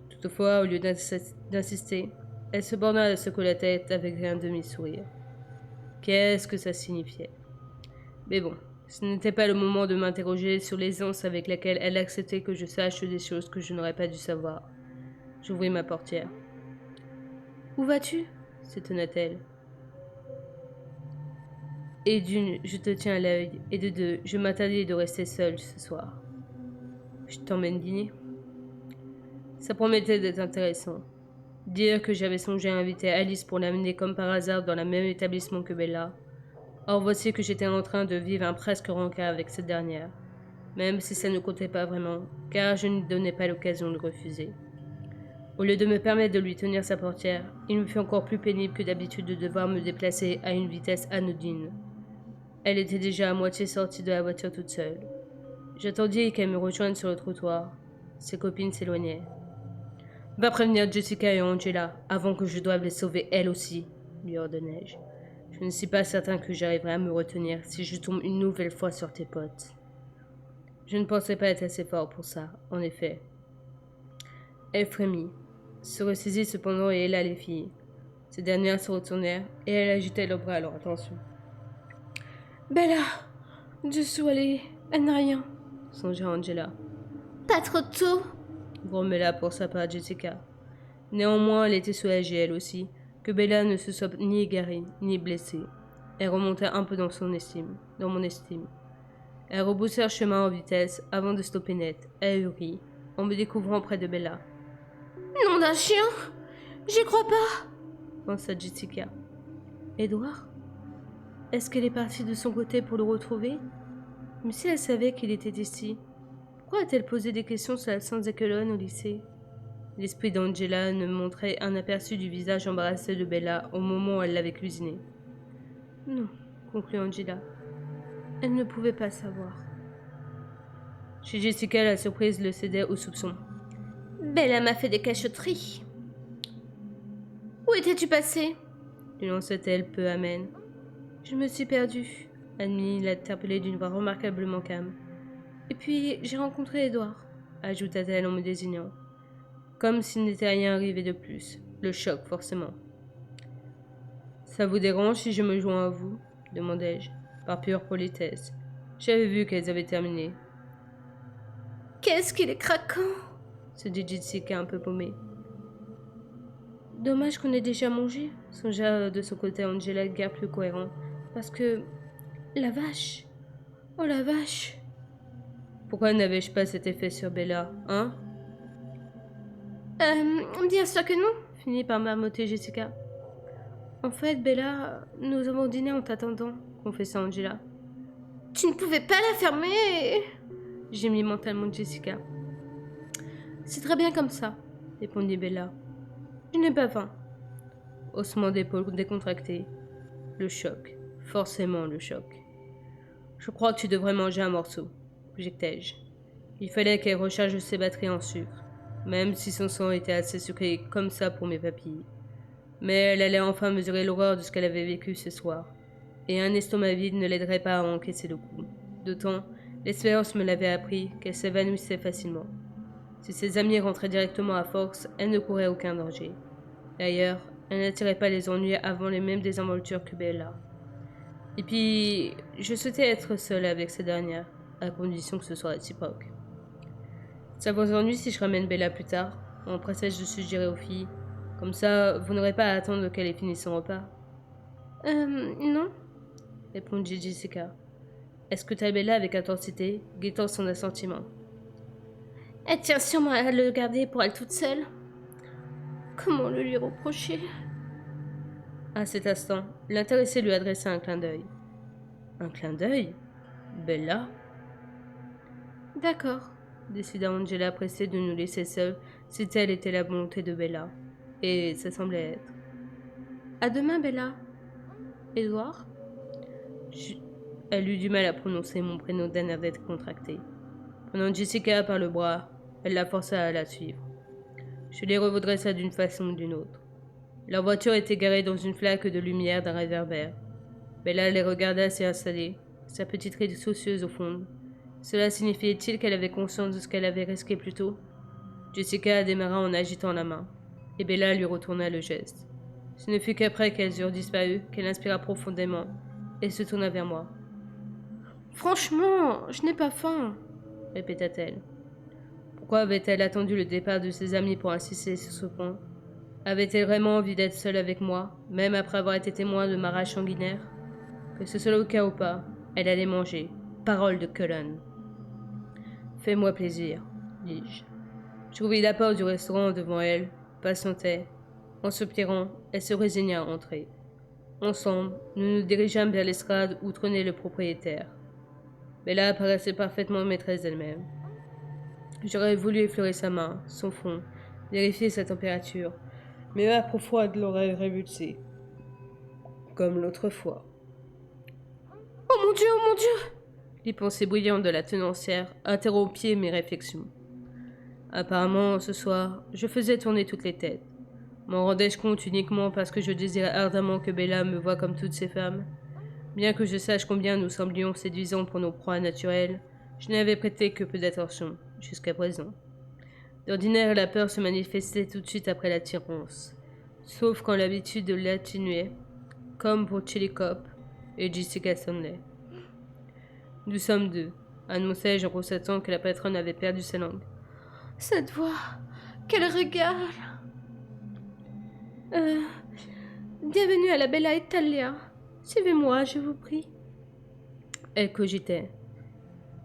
Toutefois, au lieu d'insister, elle se borna à secouer la tête avec un demi-sourire. Qu'est-ce que ça signifiait? Mais bon, ce n'était pas le moment de m'interroger sur l'aisance avec laquelle elle acceptait que je sache des choses que je n'aurais pas dû savoir. J'ouvris ma portière. Où vas-tu? S'étonna-t-elle. Et d'une, je te tiens à l'œil, et de deux, je m'interdis de rester seule ce soir. Je t'emmène dîner. Ça promettait d'être intéressant. Dire que j'avais songé à inviter Alice pour l'amener comme par hasard dans le même établissement que Bella. Or voici que j'étais en train de vivre un presque rencard avec cette dernière, même si ça ne comptait pas vraiment, car je ne lui donnais pas l'occasion de refuser. Au lieu de me permettre de lui tenir sa portière, il me fut encore plus pénible que d'habitude de devoir me déplacer à une vitesse anodine. Elle était déjà à moitié sortie de la voiture toute seule. J'attendis qu'elle me rejoigne sur le trottoir. Ses copines s'éloignaient. Va prévenir Jessica et Angela avant que je doive les sauver elles aussi, lui ordonnai-je. Je ne suis pas certain que j'arriverai à me retenir si je tombe une nouvelle fois sur tes potes. Je ne pensais pas être assez fort pour ça, en effet. Elle frémit, se ressaisit cependant et héla les filles. Ces dernières se retournèrent et elle agitait le bras à leur attention. Bella, dessous, elle n'a rien. Songea Angela. Pas trop tôt. Grommela pour sa part Jessica. Néanmoins, elle était soulagée, elle aussi, que Bella ne se soit ni égarée, ni blessée. Elle remonta un peu dans mon estime. Elle rebroussa le chemin en vitesse avant de stopper net, ahurie, en me découvrant près de Bella. Nom d'un chien! J'y crois pas! Pensa Jessica. Edouard? Est-ce qu'elle est partie de son côté pour le retrouver? Mais si elle savait qu'il était ici, pourquoi a-t-elle posé des questions sur l'absence d'Ekelon au lycée? L'esprit d'Angela ne montrait un aperçu du visage embarrassé de Bella au moment où elle l'avait cuisiné. Non, conclut Angela. Elle ne pouvait pas savoir. Chez Jessica, la surprise le cédait au soupçon. Bella m'a fait des cachotteries. Où étais-tu passée? Lui lança-t-elle peu amène. Je me suis perdue, admit l'interpellée d'une voix remarquablement calme. Et puis, j'ai rencontré Edouard, ajouta-t-elle en me désignant. Comme s'il n'était rien arrivé de plus. Le choc, forcément. Ça vous dérange si je me joins à vous? Demandai-je, par pure politesse. J'avais vu qu'elles avaient terminé. Qu'est-ce qu'il est craquant! Se dit Jessica un peu paumée. Dommage qu'on ait déjà mangé, songea de son côté Angela guère plus cohérent. Parce que... La vache! Oh la vache! Pourquoi n'avais-je pas cet effet sur Bella, hein? Bien sûr que non, Finit par marmotter Jessica. En fait, Bella, nous avons dîné en t'attendant, confessa Angela. Tu ne pouvais pas la fermer. Gémit mentalement Jessica. C'est très bien comme ça, répondit Bella. Je n'ai pas faim. Haussement d'épaule décontracté. Le choc. Forcément le choc. Je crois que tu devrais manger un morceau, objectai-je. Il fallait qu'elle recharge ses batteries en sucre, même si son sang était assez sucré comme ça pour mes papilles. Mais elle allait enfin mesurer l'horreur de ce qu'elle avait vécu ce soir, et un estomac vide ne l'aiderait pas à encaisser le coup. D'autant, l'expérience me l'avait appris qu'elle s'évanouissait facilement. Si ses amis rentraient directement à Forks, elle ne courait aucun danger. D'ailleurs, elle n'attirait pas les ennuis avant les mêmes désinvoltures que Bella. Et puis, je souhaitais être seule avec cette dernière, à condition que ce soit réciproque. Ça vous ennuie si je ramène Bella plus tard, empressai-je de suggérer aux filles. Comme ça, vous n'aurez pas à attendre qu'elle ait fini son repas. Non, Répondit Jessica. Est-ce que t'as Bella avec intensité, guettant son assentiment. Elle tient sûrement à le garder pour elle toute seule. Comment le lui reprocher? À cet instant, l'intéressé lui adressa un clin d'œil. Un clin d'œil? Bella? D'accord. Décida Angela pressée de nous laisser seuls si telle était la volonté de Bella. Et ça semblait être. À demain, Bella. Edouard? Elle eut du mal à prononcer mon prénom d'un air d'être contracté. Prenant Jessica par le bras, elle la força à la suivre. Je les redressa d'une façon ou d'une autre. Leur voiture était garée dans une flaque de lumière d'un réverbère. Bella les regarda s'y installer, sa petite ride soucieuse au fond. Cela signifiait-il qu'elle avait conscience de ce qu'elle avait risqué plus tôt? Jessica démarra en agitant la main, et Bella lui retourna le geste. Ce ne fut qu'après qu'elles eurent disparu qu'elle inspira profondément et se tourna vers moi. Franchement, je n'ai pas faim, répéta-t-elle. Pourquoi avait-elle attendu le départ de ses amis pour insister sur ce point? Avait-elle vraiment envie d'être seule avec moi, même après avoir été témoin de ma rage sanguinaire? Que ce soit le cas ou pas, elle allait manger. Parole de Cullen. Fais-moi plaisir, dis-je. J'ouvris la porte du restaurant devant elle, patientais. En soupirant, elle se résigna à entrer. Ensemble, nous nous dirigeâmes vers l'estrade où trônait le propriétaire. Bella paraissait parfaitement maîtresse d'elle-même. J'aurais voulu effleurer sa main, son front, vérifier sa température, mais ma peau froide l'aurait révulsée. Comme l'autre fois. Oh mon Dieu, oh mon Dieu! Les pensées brillantes de la tenancière interrompirent mes réflexions. Apparemment, ce soir, je faisais tourner toutes les têtes. M'en rendais-je compte uniquement parce que je désirais ardemment que Bella me voie comme toutes ces femmes? Bien que je sache combien nous semblions séduisants pour nos proies naturelles, je n'avais prêté que peu d'attention, jusqu'à présent. D'ordinaire, la peur se manifestait tout de suite après l'attirance, sauf quand l'habitude l'atténuait, comme pour Chillicothe et Jessica Stanley. Nous sommes deux, annonçai-je en constatant que la patronne avait perdu sa langue. Cette voix, quel regard! Bienvenue à la Bella Italia. Suivez-moi, je vous prie. Elle cogitait.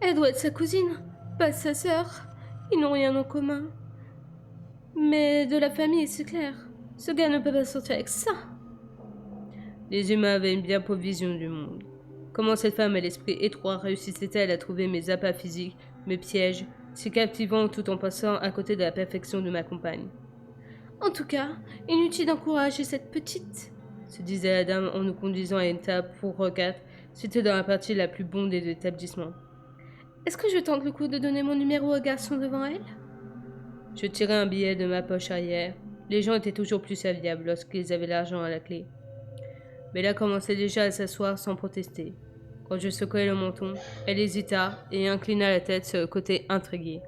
Elle doit être sa cousine, pas sa sœur. Ils n'ont rien en commun. Mais de la famille, c'est clair. Ce gars ne peut pas sortir avec ça. Les humains avaient une bien pauvre vision du monde. Comment cette femme à l'esprit étroit réussissait-elle à trouver mes appâts physiques, mes pièges, si captivants tout en passant à côté de la perfection de ma compagne? En tout cas, inutile d'encourager cette petite, se disait la dame en nous conduisant à une table pour quatre, située dans la partie la plus bondée de l'établissement. Est-ce que je tente le coup de donner mon numéro au garçon devant elle? Je tirai un billet de ma poche arrière. Les gens étaient toujours plus serviables lorsqu'ils avaient l'argent à la clé. Bella commençait déjà à s'asseoir sans protester. Quand je secouai le menton, elle hésita et inclina la tête sur le côté intrigué.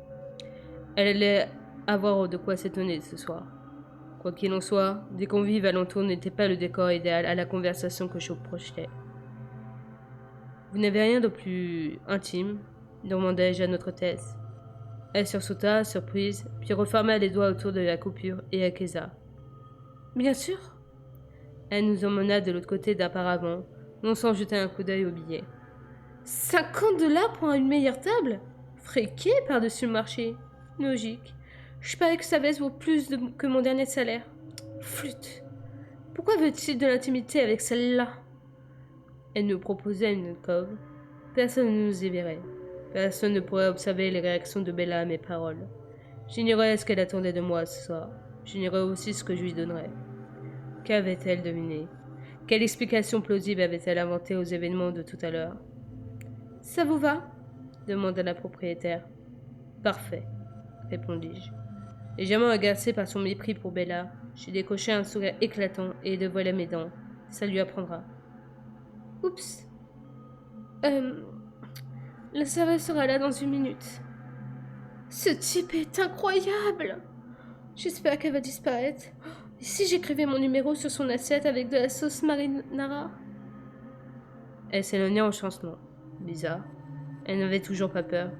Elle allait avoir de quoi s'étonner ce soir. Quoi qu'il en soit, des convives alentour n'étaient pas le décor idéal à la conversation que je projetais. « Vous n'avez rien de plus intime ?» demandai-je à notre thèse. Elle sursauta, surprise, puis referma les doigts autour de la coupure et acquiesça. « Bien sûr. » Elle nous emmena de l'autre côté d'un paravent, non sans jeter un coup d'œil au billet. 50$ pour une meilleure table? Friqué par-dessus le marché. Logique. Je parie que sa veste vaut plus que mon dernier salaire. Flûte. Pourquoi veut-il de l'intimité avec celle-là? Elle nous proposait une alcôve. Personne ne nous y verrait. Personne ne pourrait observer les réactions de Bella à mes paroles. J'ignorais ce qu'elle attendait de moi ce soir. J'ignorais aussi ce que je lui donnerais. Qu'avait-elle deviné? Quelle explication plausible avait-elle inventée aux événements de tout à l'heure? Ça vous va? Demanda la propriétaire. Parfait, répondis-je. Légèrement agacé par son mépris pour Bella, je décochai un sourire éclatant et dévoilai mes dents. Ça lui apprendra. Oups. Le serveur sera là dans une minute. Ce type est incroyable. J'espère qu'elle va disparaître. Et si j'écrivais mon numéro sur son assiette avec de la sauce marinara? Elle s'éloignait en chancelant. Bizarre. Elle n'avait toujours pas peur.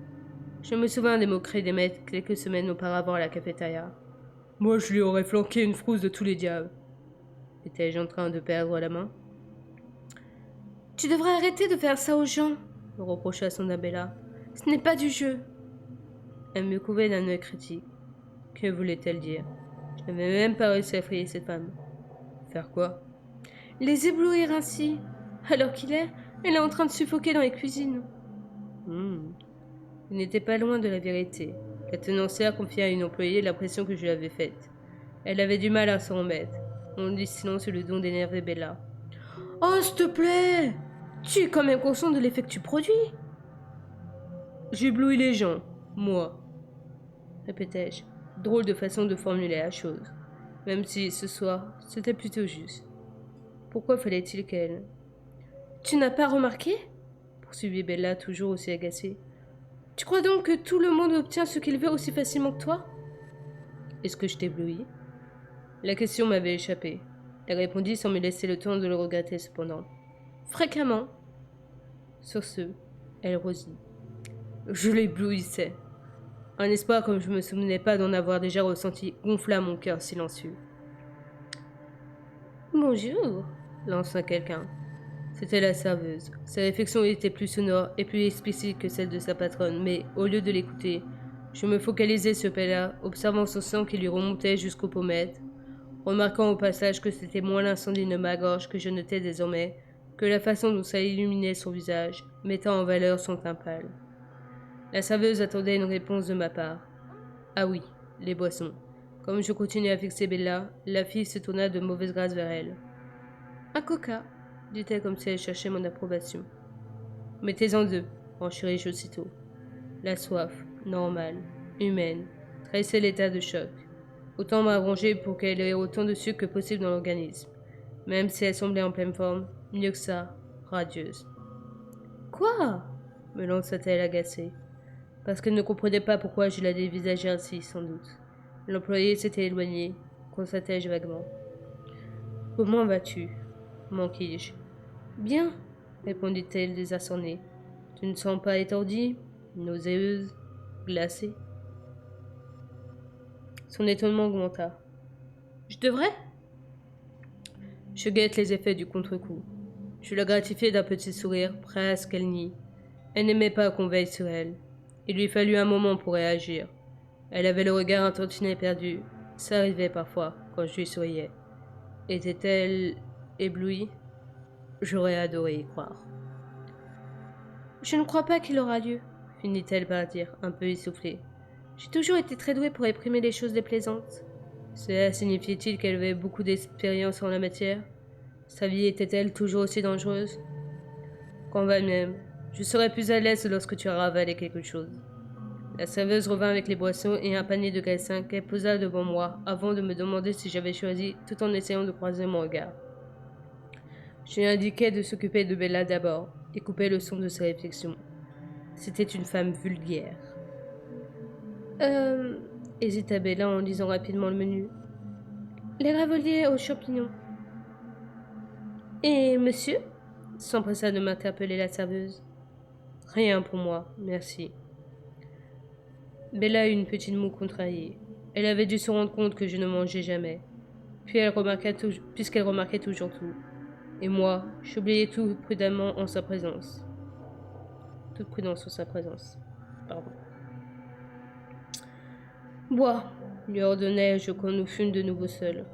Je me souviens des moqueries des maîtres quelques semaines auparavant à la cafétéria. Moi, je lui aurais flanqué une frousse de tous les diables. Étais-je en train de perdre la main? Tu devrais arrêter de faire ça aux gens, me reprocha son Bella. Ce n'est pas du jeu. Elle me couvait d'un œil critique. Que voulait-elle dire? Je n'avais même pas réussi à effrayer cette femme. Faire quoi? Les éblouir ainsi. Alors elle est en train de suffoquer dans les cuisines. Il n'était pas loin de la vérité. La tenancière confia à une employée l'impression que je lui avais faite. Elle avait du mal à s'en remettre. On dit silence sur le don d'énerver Bella. Oh, s'il te plaît! Tu es quand même conscient de l'effet que tu produis? J'éblouis les gens, moi, répétai-je. Drôle de façon de formuler la chose. Même si, ce soir, c'était plutôt juste. Pourquoi fallait-il qu'elle... Tu n'as pas remarqué? Poursuivit Bella, toujours aussi agacée. Tu crois donc que tout le monde obtient ce qu'il veut aussi facilement que toi? Est-ce que je t'éblouis? La question m'avait échappé. Elle répondit sans me laisser le temps de le regretter cependant. Fréquemment. Sur ce, elle rosit. Je l'éblouissais. Un espoir comme je me souvenais pas d'en avoir déjà ressenti gonfla mon cœur silencieux. Bonjour, lança quelqu'un. C'était la serveuse. Sa réflexion était plus sonore et plus explicite que celle de sa patronne, mais au lieu de l'écouter, je me focalisais sur Bella, observant son sang qui lui remontait jusqu'aux pommettes, remarquant au passage que c'était moins l'incendie de ma gorge que je notais désormais, que la façon dont ça illuminait son visage, mettant en valeur son teint pâle. La serveuse attendait une réponse de ma part. Ah oui, les boissons. Comme je continuais à fixer Bella, la fille se tourna de mauvaise grâce vers elle. Un coca, dit-elle comme si elle cherchait mon approbation. Mettez-en 2, renchéris-je aussitôt. La soif, normale, humaine, trahissait l'état de choc. Autant m'arranger pour qu'elle ait autant de sucre que possible dans l'organisme. Même si elle semblait en pleine forme, mieux que ça, radieuse. Quoi me lança-t-elle agacée. Parce qu'elle ne comprenait pas pourquoi je la dévisageais ainsi, sans doute. L'employé s'était éloigné, constatai-je vaguement. Comment vas-tu manquai-je. Bien, répondit-elle désarçonnée. Tu ne sens pas étourdie, nauséeuse, glacée? Son étonnement augmenta. Je devrais? Je guette les effets du contre-coup. Je la gratifiai d'un petit sourire, prêt à ce qu'elle nie. Elle n'aimait pas qu'on veille sur elle. Il lui fallut un moment pour réagir. Elle avait le regard un tantinet perdu. Ça arrivait parfois, quand je lui souriais. Était-elle éblouie? J'aurais adoré y croire. Je ne crois pas qu'il aura lieu, finit-elle par dire, un peu essoufflée. J'ai toujours été très douée pour exprimer les choses déplaisantes. Cela signifiait-il qu'elle avait beaucoup d'expérience en la matière? Sa vie était-elle toujours aussi dangereuse? Quand va même, je serai plus à l'aise lorsque tu auras avalé quelque chose. La serveuse revint avec les boissons et un panier de graissins qu'elle posa devant moi avant de me demander si j'avais choisi, tout en essayant de croiser mon regard. Je lui indiquai de s'occuper de Bella d'abord et couper le son de ses réflexions. C'était une femme vulgaire. Hésita Bella en lisant rapidement le menu. Les raviolis aux champignons. Et monsieur s'empressa de m'interpeller la serveuse. Rien pour moi, merci. Bella eut une petite moue contrariée. Elle avait dû se rendre compte que je ne mangeais jamais. Puisqu'elle remarquait toujours tout. Et moi, j'oubliais tout prudemment en sa présence. Toute prudence en sa présence. Pardon. Bois, lui ordonnai-je quand nous fûmes de nouveau seuls.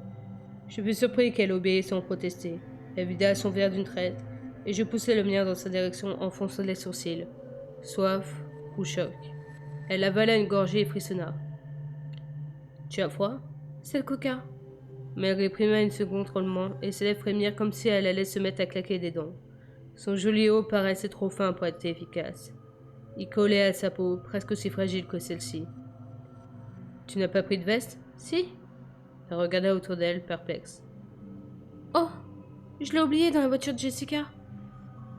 Je fus surpris qu'elle obéisse sans protester. Elle vida son verre d'une traite, et je poussai le mien dans sa direction en fronçant les sourcils. Soif ou choc. Elle avala une gorgée et frissonna. Tu as froid? C'est le coca. Mais elle réprima une seconde tremblement et se lèvres frémirent comme si elle allait se mettre à claquer des dents. Son joli haut paraissait trop fin pour être efficace. Il collait à sa peau, presque aussi fragile que celle-ci. Tu n'as pas pris de veste? Si. Elle regarda autour d'elle, perplexe. Oh, je l'ai oublié dans la voiture de Jessica.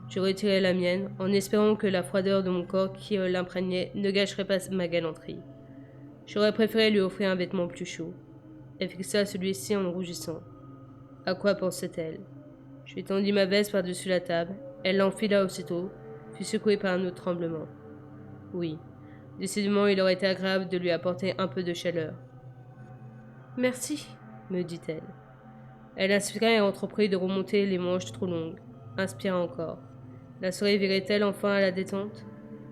Je retirai la mienne, en espérant que la froideur de mon corps qui l'imprégnait ne gâcherait pas ma galanterie. J'aurais préféré lui offrir un vêtement plus chaud. Elle fixa celui-ci en rougissant. À quoi pensait-elle? Je lui tendis ma veste par-dessus la table. Elle l'enfila aussitôt, fut secouée par un autre tremblement. Oui, décidément il aurait été agréable de lui apporter un peu de chaleur. Merci, me dit-elle. Elle inspira et entreprit de remonter les manches trop longues. Inspira encore. La soirée virait-elle enfin à la détente?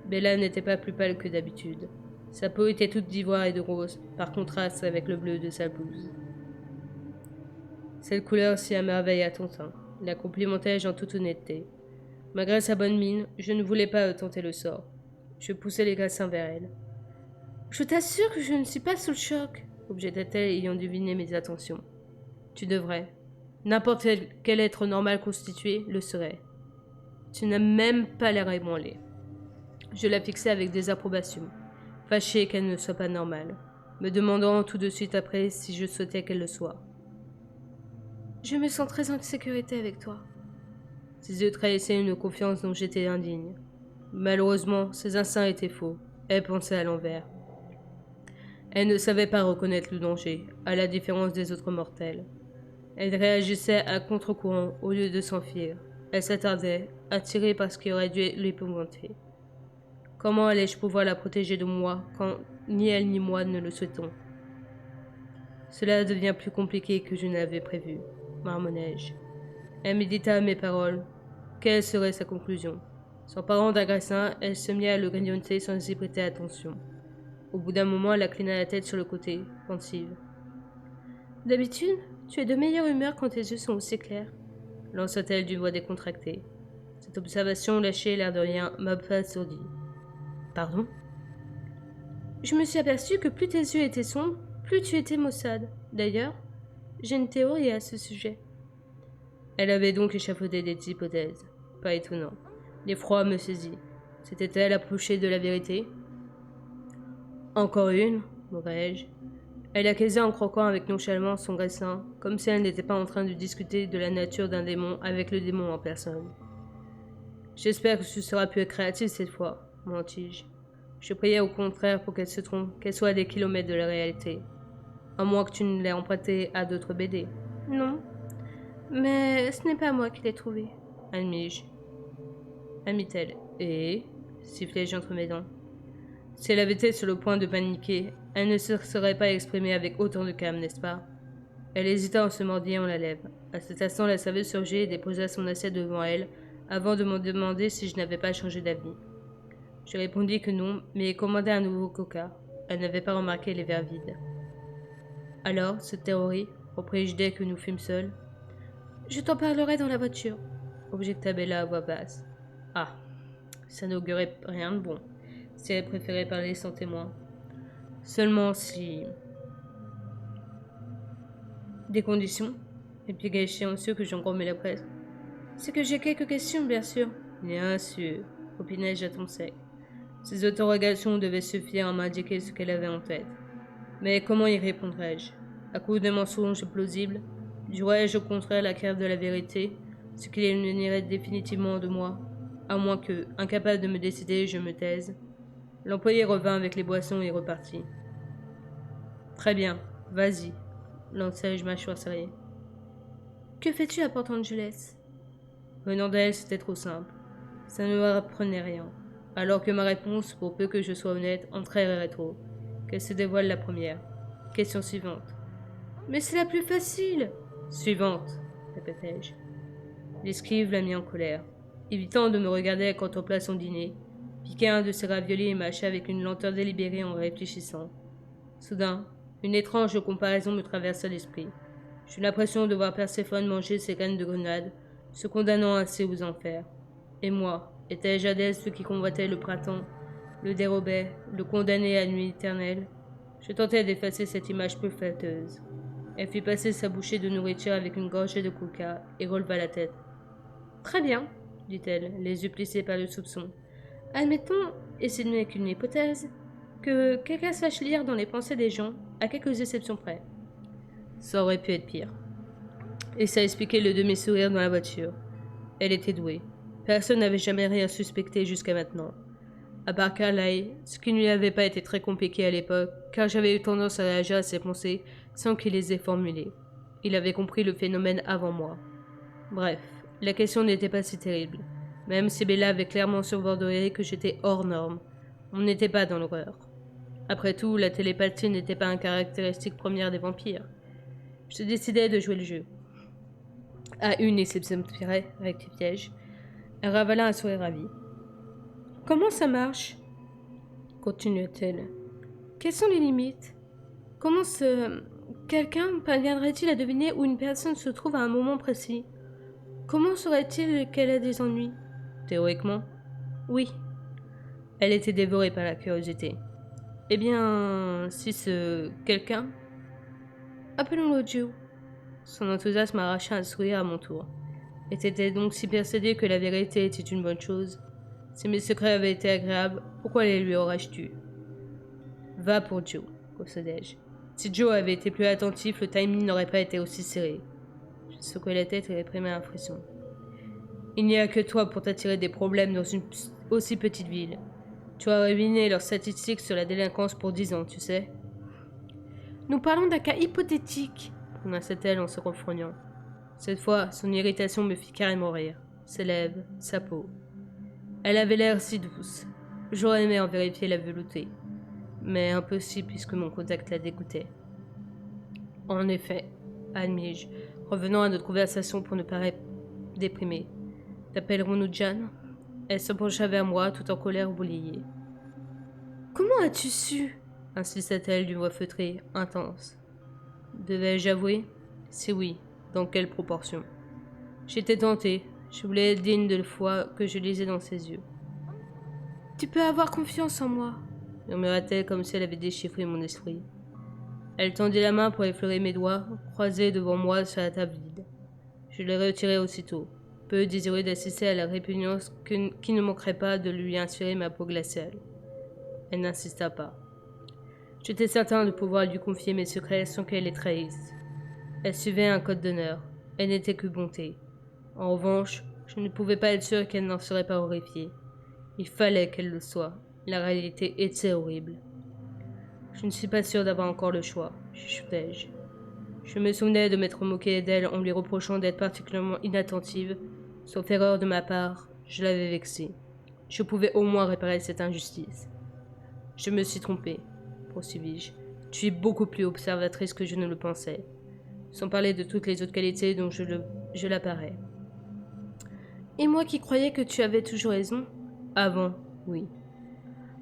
Bella n'était pas plus pâle que d'habitude. Sa peau était toute d'ivoire et de rose, par contraste avec le bleu de sa blouse. Cette couleur si à merveille à ton teint, la complimentai-je en toute honnêteté. Malgré sa bonne mine, je ne voulais pas tenter le sort. Je poussai les graissins vers elle. Je t'assure que je ne suis pas sous le choc, objecta-t-elle ayant deviné mes attentions. Tu devrais. N'importe quel être normal constitué le serait. Tu n'as même pas l'air ébranlé. Je la fixai avec désapprobation, fâchée qu'elle ne soit pas normale, me demandant tout de suite après si je souhaitais qu'elle le soit. Je me sens très en sécurité avec toi. Ses yeux trahissaient une confiance dont j'étais indigne. Malheureusement, ses instincts étaient faux. Elle pensait à l'envers. Elle ne savait pas reconnaître le danger, à la différence des autres mortels. Elle réagissait à contre-courant au lieu de s'enfuir. Elle s'attardait, attirée par ce qui aurait dû l'épouvanter. Comment allais-je pouvoir la protéger de moi quand ni elle ni moi ne le souhaitons? Cela devient plus compliqué que je ne l'avais prévu, marmonnai-je. Elle médita mes paroles. Quelle serait sa conclusion? S'emparant d'un graissin, elle se mit à le grignoter sans y prêter attention. Au bout d'un moment, elle inclina la tête sur le côté, pensive. D'habitude, tu es de meilleure humeur quand tes yeux sont aussi clairs, lança-t-elle d'une voix décontractée. Cette observation lâchée, l'air de rien, m'a assourdi. Pardon? Je me suis aperçue que plus tes yeux étaient sombres, plus tu étais maussade. D'ailleurs, j'ai une théorie à ce sujet. Elle avait donc échafaudé des hypothèses. Pas étonnant. L'effroi me saisit. S'était-elle approchée de la vérité? Encore une, maurais-je. Elle acquiesça en croquant avec nonchalamment son graissin, comme si elle n'était pas en train de discuter de la nature d'un démon avec le démon en personne. J'espère que ce sera plus créatif cette fois, mentis-je. Je priais au contraire pour qu'elle se trompe, qu'elle soit à des kilomètres de la réalité. À moins que tu ne l'aies emprunté à d'autres BD. Non, mais ce n'est pas moi qui l'ai trouvé, admis-je. Admit-elle. Et sifflai-je entre mes dents. Si elle avait été sur le point de paniquer, elle ne se serait pas exprimée avec autant de calme, n'est-ce pas? Elle hésita en se mordillant la lèvre. À cet instant, la serveuse surgit et déposa son assiette devant elle, avant de me demander si je n'avais pas changé d'avis. Je répondis que non, mais commandai un nouveau coca. Elle n'avait pas remarqué les verres vides. Alors, cette théorie, repris-je dès que nous fûmes seuls. Je t'en parlerai dans la voiture, objecta Bella à voix basse. Ah, ça n'augurait rien de bon, si elle préférait parler sans témoin. Seulement si... Des conditions? Répliqua-je anxieux que j'engommais la presse. C'est que j'ai quelques questions, bien sûr. Bien sûr, opinai-je à ton sec. Ces interrogations devaient suffire à m'indiquer ce qu'elle avait en tête. Mais comment y répondrais-je? À coup de mensonges plausibles? Jouerais-je au contraire la carte de la vérité, ce qui l'éloignerait définitivement de moi, à moins que, incapable de me décider, je me taise? L'employé revint avec les boissons et repartit. Très bien, vas-y, lançai-je mâchoire serrée. Que fais-tu à Port Angeles? Venant d'elle, c'était trop simple. Ça ne m'apprenait rien. Alors que ma réponse, pour peu que je sois honnête, entraînerait trop. Qu'elle se dévoile la première. Question suivante. Mais c'est la plus facile. Suivante, répétai-je. L'escrive la mit en colère. Évitant de me regarder, elle contempla son dîner, piqua un de ses raviolis et mâcha avec une lenteur délibérée en réfléchissant. Soudain, une étrange comparaison me traversa l'esprit. J'eus l'impression de voir Perséphone manger ses graines de grenade, se condamnant ainsi aux enfers. Et moi, étais-je Hadès ceux qui convoitaient le printemps, le dérobait, le condamnait à la nuit éternelle? Je tentais d'effacer cette image peu flatteuse. Elle fit passer sa bouchée de nourriture avec une gorgée de coca et releva la tête. Très bien, dit-elle, les yeux plissés par le soupçon. Admettons, et ce n'est qu'une hypothèse, que quelqu'un sache lire dans les pensées des gens, à quelques exceptions près. Ça aurait pu être pire. Et ça expliquait le demi-sourire dans la voiture. Elle était douée. Personne n'avait jamais rien suspecté jusqu'à maintenant. À part Carlyle, ce qui ne lui avait pas été très compliqué à l'époque, car j'avais eu tendance à réagir à ses pensées sans qu'il les ait formulées. Il avait compris le phénomène avant moi. Bref, la question n'était pas si terrible. Même si Bella avait clairement surborderé que j'étais hors norme, on n'était pas dans l'horreur. Après tout, la télépathie n'était pas une caractéristique première des vampires. Je décidai de jouer le jeu. À une exception près, rectifiai-je. Elle ravala un sourire ravi. Comment ça marche? Continua-t-elle. Quelles sont les limites? Comment quelqu'un parviendrait-il à deviner où une personne se trouve à un moment précis? Comment saurait-il qu'elle a des ennuis? Théoriquement? Oui. Elle était dévorée par la curiosité. Eh bien, si ce quelqu'un... Appelons-le Joe. Son enthousiasme arracha un sourire à mon tour. Était-elle donc si persuadée que la vérité était une bonne chose? Si mes secrets avaient été agréables, pourquoi les lui aurais-je tus? Va pour Joe, concédai-je. Si Joe avait été plus attentif, le timing n'aurait pas été aussi serré. Je secouai la tête et réprimai un frisson. Il n'y a que toi pour t'attirer des problèmes dans une aussi petite ville. Tu as ruiné leurs statistiques sur la délinquance pour 10 ans, tu sais. Nous parlons d'un cas hypothétique, prononça-t-elle en se refroignant. Cette fois, son irritation me fit carrément rire. Ses lèvres, sa peau. Elle avait l'air si douce. J'aurais aimé en vérifier la velouté, mais impossible puisque mon contact la dégoûtait. En effet, admis-je, revenant à notre conversation pour ne pas déprimer. T'appellerons-nous Jeanne? Elle se pencha vers moi tout en colère bouliée. Comment as-tu su? Insista-t-elle d'une voix feutrée, intense. Devais-je avouer? Si oui, dans quelle proportion? J'étais tentée, je voulais être digne de la foi que je lisais dans ses yeux. Tu peux avoir confiance en moi, murmura-t-elle comme si elle avait déchiffré mon esprit. Elle tendit la main pour effleurer mes doigts, croisés devant moi sur la table vide. Je les retirai aussitôt, peu désireux d'assister à la répugnance qui ne manquerait pas de lui inspirer ma peau glaciale. Elle n'insista pas. J'étais certain de pouvoir lui confier mes secrets sans qu'elle les trahisse. Elle suivait un code d'honneur. Elle n'était que bonté. En revanche, je ne pouvais pas être sûr qu'elle n'en serait pas horrifiée. Il fallait qu'elle le soit. La réalité était horrible. Je ne suis pas sûr d'avoir encore le choix, chuchotai-je. Je me souvenais de m'être moqué d'elle en lui reprochant d'être particulièrement inattentive. Sauf erreur de ma part, je l'avais vexée. Je pouvais au moins réparer cette injustice. Je me suis trompée, poursuivis-je. Tu es beaucoup plus observatrice que je ne le pensais, sans parler de toutes les autres qualités dont je l'apparais. Et moi qui croyais que tu avais toujours raison. Avant, oui.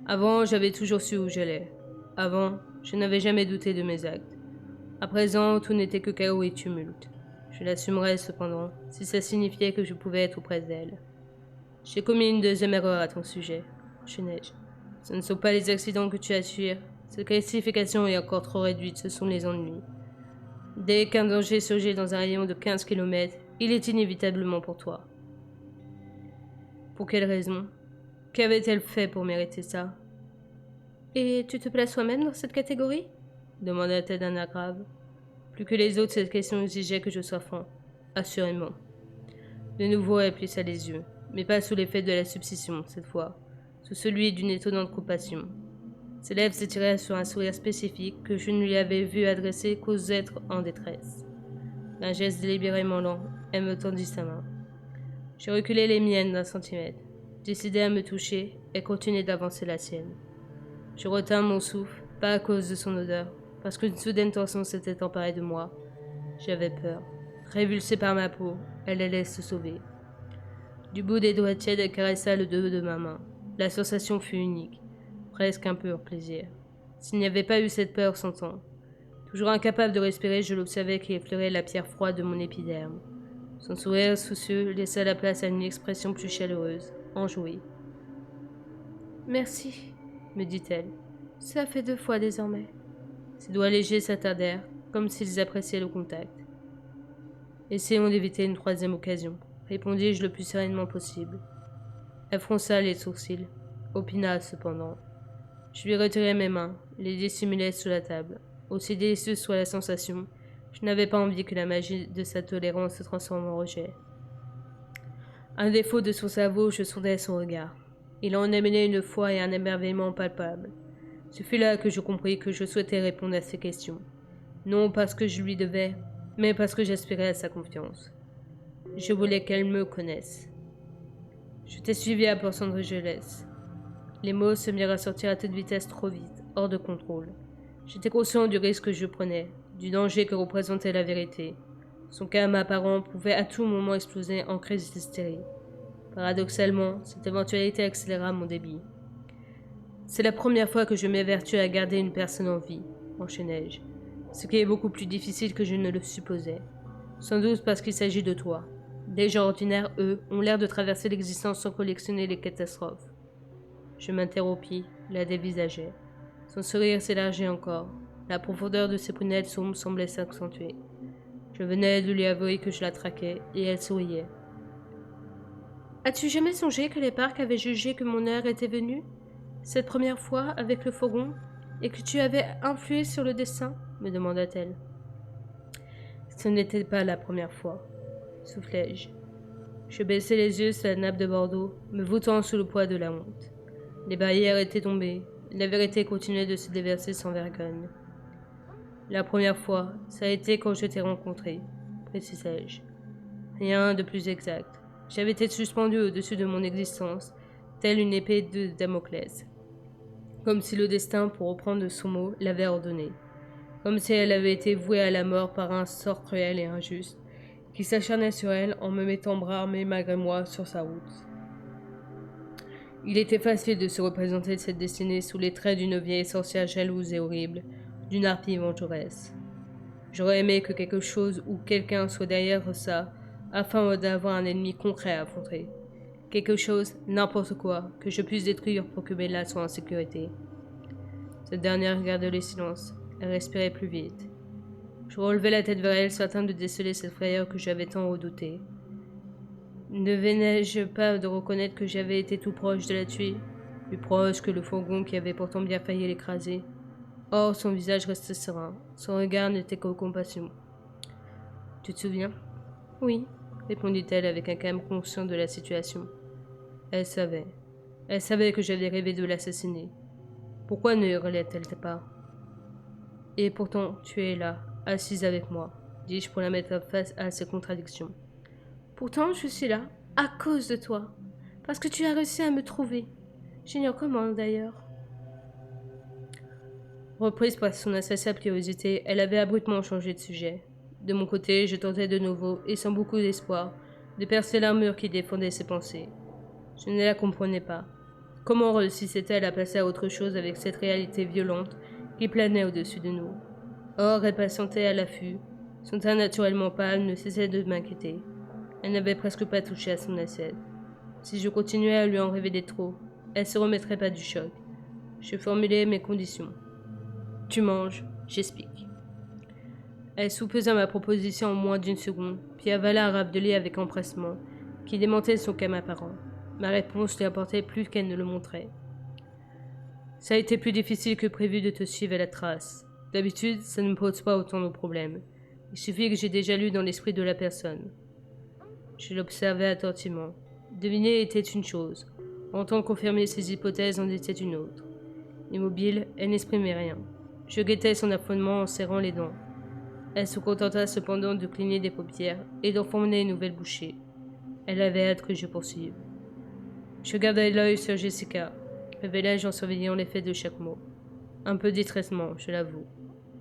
Avant, j'avais toujours su où j'allais. Avant, je n'avais jamais douté de mes actes. À présent, tout n'était que chaos et tumulte. Je l'assumerais cependant, si ça signifiait que je pouvais être auprès d'elle. J'ai commis une deuxième erreur à ton sujet, enchaînai-je. Ce ne sont pas les accidents que tu as fuir. Cette classification est encore trop réduite, ce sont les ennuis. Dès qu'un danger surgit dans un rayon de 15 km, il est inévitablement pour toi. Pour quelle raison? Qu'avait-elle fait pour mériter ça? Et tu te places toi-même dans cette catégorie? Demanda-t-elle d'un air grave. Plus que les autres, cette question exigeait que je sois franc. Assurément. De nouveau, elle plissa les yeux, mais pas sous l'effet de la substitution, cette fois, sous celui d'une étonnante compassion. Ses lèvres s'étirèrent sur un sourire spécifique que je ne lui avais vu adresser qu'aux êtres en détresse. D'un geste délibérément lent, elle me tendit sa main. Je reculai les miennes d'un centimètre. Décidée à me toucher, elle continuait d'avancer la sienne. Je retins mon souffle, pas à cause de son odeur, parce qu'une soudaine tension s'était emparée de moi. J'avais peur. Révulsée par ma peau, elle allait se sauver. Du bout des doigts tièdes, elle caressa le dos de ma main. La sensation fut unique, presque un pur plaisir. S'il n'y avait pas eu cette peur sans temps. Toujours incapable de respirer, je l'observais qui effleurait la pierre froide de mon épiderme. Son sourire soucieux laissa la place à une expression plus chaleureuse, enjouée. « Merci, me dit-elle. Ça fait 2 fois désormais. » Ses doigts légers s'attardèrent, comme s'ils appréciaient le contact. Essayons d'éviter une 3e occasion, répondis-je le plus sereinement possible. Elle fronça les sourcils, opina cependant. Je lui retirai mes mains, les dissimulai sous la table. Aussi délicieuse soit la sensation, je n'avais pas envie que la magie de sa tolérance se transforme en rejet. Un défaut de son cerveau, je sondais son regard. Il en amenait une foi et un émerveillement palpable. Ce fut là que je compris que je souhaitais répondre à ses questions. Non parce que je lui devais, mais parce que j'aspirais à sa confiance. Je voulais qu'elle me connaisse. Je t'ai suivi à Los Angeles. Les mots se mirent à sortir à toute vitesse trop vite, hors de contrôle. J'étais conscient du risque que je prenais, du danger que représentait la vérité. Son calme apparent pouvait à tout moment exploser en crise d'hystérie. Paradoxalement, cette éventualité accéléra mon débit. C'est la première fois que je m'évertue à garder une personne en vie, enchaînai-je, ce qui est beaucoup plus difficile que je ne le supposais. Sans doute parce qu'il s'agit de toi. Les gens ordinaires, eux, ont l'air de traverser l'existence sans collectionner les catastrophes. Je m'interrompis, la dévisageai. Son sourire s'élargit encore. La profondeur de ses prunelles sombres semblait s'accentuer. Je venais de lui avouer que je la traquais, et elle souriait. As-tu jamais songé que les parcs avaient jugé que mon heure était venue, cette première fois avec le fourgon, et que tu avais influé sur le destin? Me demanda-t-elle. Ce n'était pas la première fois, soufflai-je. Je baissai les yeux sur la nappe de Bordeaux, me voûtant sous le poids de la honte. Les barrières étaient tombées, la vérité continuait de se déverser sans vergogne. La première fois, ça a été quand je t'ai rencontré, précisai-je. Rien de plus exact. J'avais été suspendu au-dessus de mon existence, telle une épée de Damoclès. Comme si le destin, pour reprendre son mot, l'avait ordonné. Comme si elle avait été vouée à la mort par un sort cruel et injuste, qui s'acharnait sur elle en me mettant bras armés malgré moi sur sa route. Il était facile de se représenter cette destinée sous les traits d'une vieille sorcière jalouse et horrible, d'une harpie vengeresse. J'aurais aimé que quelque chose ou quelqu'un soit derrière ça, afin d'avoir un ennemi concret à affronter. Quelque chose, n'importe quoi, que je puisse détruire pour que Bella soit en sécurité. Cette dernière gardait le silence. Elle respirait plus vite. Je relevai la tête vers elle, certain de déceler cette frayeur que j'avais tant redoutée. Ne venais-je pas de reconnaître que j'avais été tout proche de la tuer, plus proche que le fourgon qui avait pourtant bien failli l'écraser. Or, son visage restait serein, son regard n'était que compassion. « Tu te souviens ?»« Oui, » répondit-elle avec un calme conscient de la situation. Elle savait. Elle savait que j'avais rêvé de l'assassiner. Pourquoi ne hurlait-elle pas ? Et pourtant, tu es là, assise avec moi, dis-je pour la mettre face à ses contradictions. Pourtant, je suis là, à cause de toi, parce que tu as réussi à me trouver. J'ignore comment, d'ailleurs. Reprise par son insatiable curiosité, elle avait abruptement changé de sujet. De mon côté, je tentais de nouveau, et sans beaucoup d'espoir, de percer l'armure qui défendait ses pensées. Je ne la comprenais pas. Comment réussissait-elle à passer à autre chose avec cette réalité violente qui planait au-dessus de nous? Or, elle patientait à l'affût. Son teint naturellement pâle ne cessait de m'inquiéter. Elle n'avait presque pas touché à son assiette. Si je continuais à lui en révéler trop, elle ne se remettrait pas du choc. Je formulai mes conditions. Tu manges, j'explique. Elle soupesa ma proposition en moins d'une seconde, puis avala un rafdelé avec empressement, qui démentait son calme apparent. Ma réponse lui apportait plus qu'elle ne le montrait. Ça a été plus difficile que prévu de te suivre à la trace. D'habitude, ça ne me pose pas autant de problèmes. Il suffit que j'ai déjà lu dans l'esprit de la personne. Je l'observais attentivement. Deviner était une chose. Entendre confirmer ses hypothèses en était une autre. Immobile, elle n'exprimait rien. Je guettais son affolement en serrant les dents. Elle se contenta cependant de cligner des paupières et d'en former une nouvelle bouchée. Elle avait hâte que je poursuive. Je gardai l'œil sur Jessica, révélai-je en surveillant l'effet de chaque mot. Un peu distressement, je l'avoue.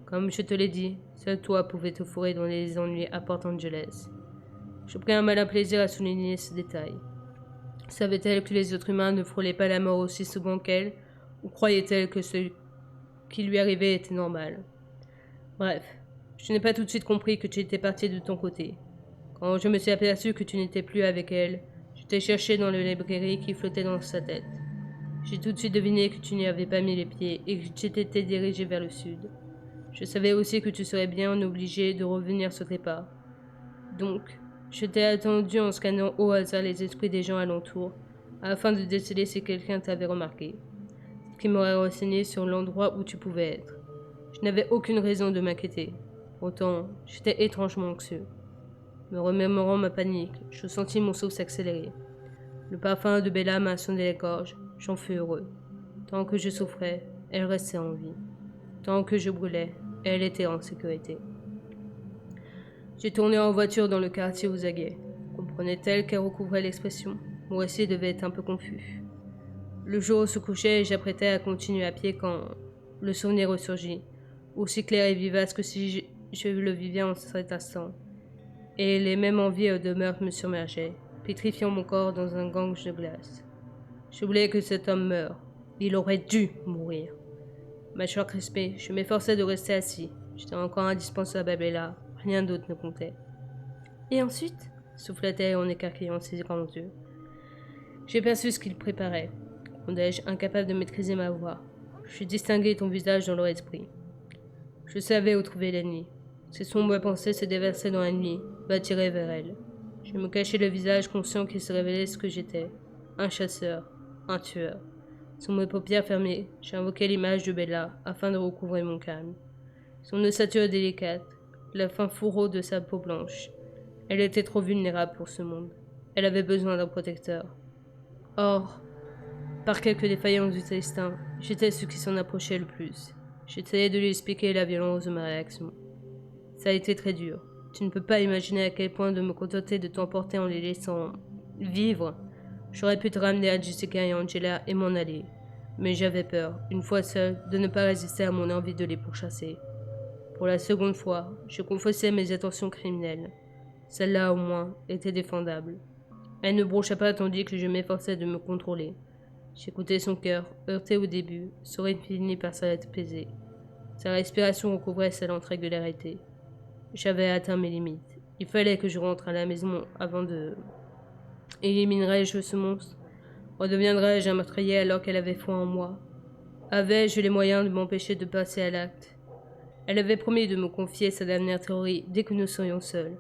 Comme je te l'ai dit, seul toi pouvais te fourrer dans les ennuis à Port Angeles. Je pris un malin plaisir à souligner ce détail. Savait-elle que les autres humains ne frôlaient pas la mort aussi souvent qu'elle, ou croyait-elle que ce qui lui arrivait était normal? Bref, je n'ai pas tout de suite compris que tu étais parti de ton côté. Quand je me suis aperçu que tu n'étais plus avec elle, je t'ai cherché dans le librairie qui flottait dans sa tête. J'ai tout de suite deviné que tu n'y avais pas mis les pieds et que tu t'étais dirigé vers le sud. Je savais aussi que tu serais bien obligé de revenir sur tes pas. Donc, je t'ai attendu en scannant au hasard les esprits des gens alentour, afin de déceler si quelqu'un t'avait remarqué, ce qui m'aurait renseigné sur l'endroit où tu pouvais être. Je n'avais aucune raison de m'inquiéter. Pourtant, j'étais étrangement anxieux. Me remémorant ma panique, je sentis mon souffle s'accélérer. Le parfum de Bella m'a sonné la gorge, j'en fus heureux. Tant que je souffrais, elle restait en vie. Tant que je brûlais, elle était en sécurité. J'ai tourné en voiture dans le quartier aux aguets. Comprenait-elle qu'elle recouvrait l'expression? Moi aussi devait être un peu confus. Le jour se couchait et j'apprêtais à continuer à pied quand le souvenir ressurgit, aussi clair et vivace que si je le vivais en cet instant. Et les mêmes envies de meurtre me submergeaient, pétrifiant mon corps dans un gange de glace. Je voulais que cet homme meure. Il aurait dû mourir. Mâchoire crispée, je m'efforçais de rester assis. J'étais encore indispensable à Bella. Rien d'autre ne comptait. Et ensuite, souffla-t-elle en écarquillant ses grands yeux. J'ai perçu ce qu'il préparait. Répondais-je, incapable de maîtriser ma voix. Je distinguais ton visage dans leur esprit. Je savais où trouver l'ennemi. Ses sombres pensées se déversaient dans la nuit, m'attiraient vers elle. Je me cachais le visage conscient qu'il se révélait ce que j'étais. Un chasseur, un tueur. Sous mes paupières fermées, j'invoquais l'image de Bella afin de recouvrer mon calme. Son ossature délicate, la fin fourreau de sa peau blanche. Elle était trop vulnérable pour ce monde. Elle avait besoin d'un protecteur. Or, par quelques défaillances du destin, j'étais ce qui s'en approchait le plus. J'essayais de lui expliquer la violence de ma réaction. Ça a été très dur. Tu ne peux pas imaginer à quel point de me contenter de t'emporter en les laissant vivre. J'aurais pu te ramener à Jessica et Angela et m'en aller. Mais j'avais peur, une fois seule, de ne pas résister à mon envie de les pourchasser. Pour la seconde fois, je confessais mes intentions criminelles. Celle-là, au moins, était défendable. Elle ne broncha pas tandis que je m'efforçais de me contrôler. J'écoutais son cœur, heurté au début, souris finit par s'apaiser. Sa respiration recouvrait celle en régularité. J'avais atteint mes limites. Il fallait que je rentre à la maison avant de... Éliminerais-je ce monstre? Redeviendrais-je un meurtrier alors qu'elle avait foi en moi? Avais-je les moyens de m'empêcher de passer à l'acte? Elle avait promis de me confier sa dernière théorie dès que nous serions seuls.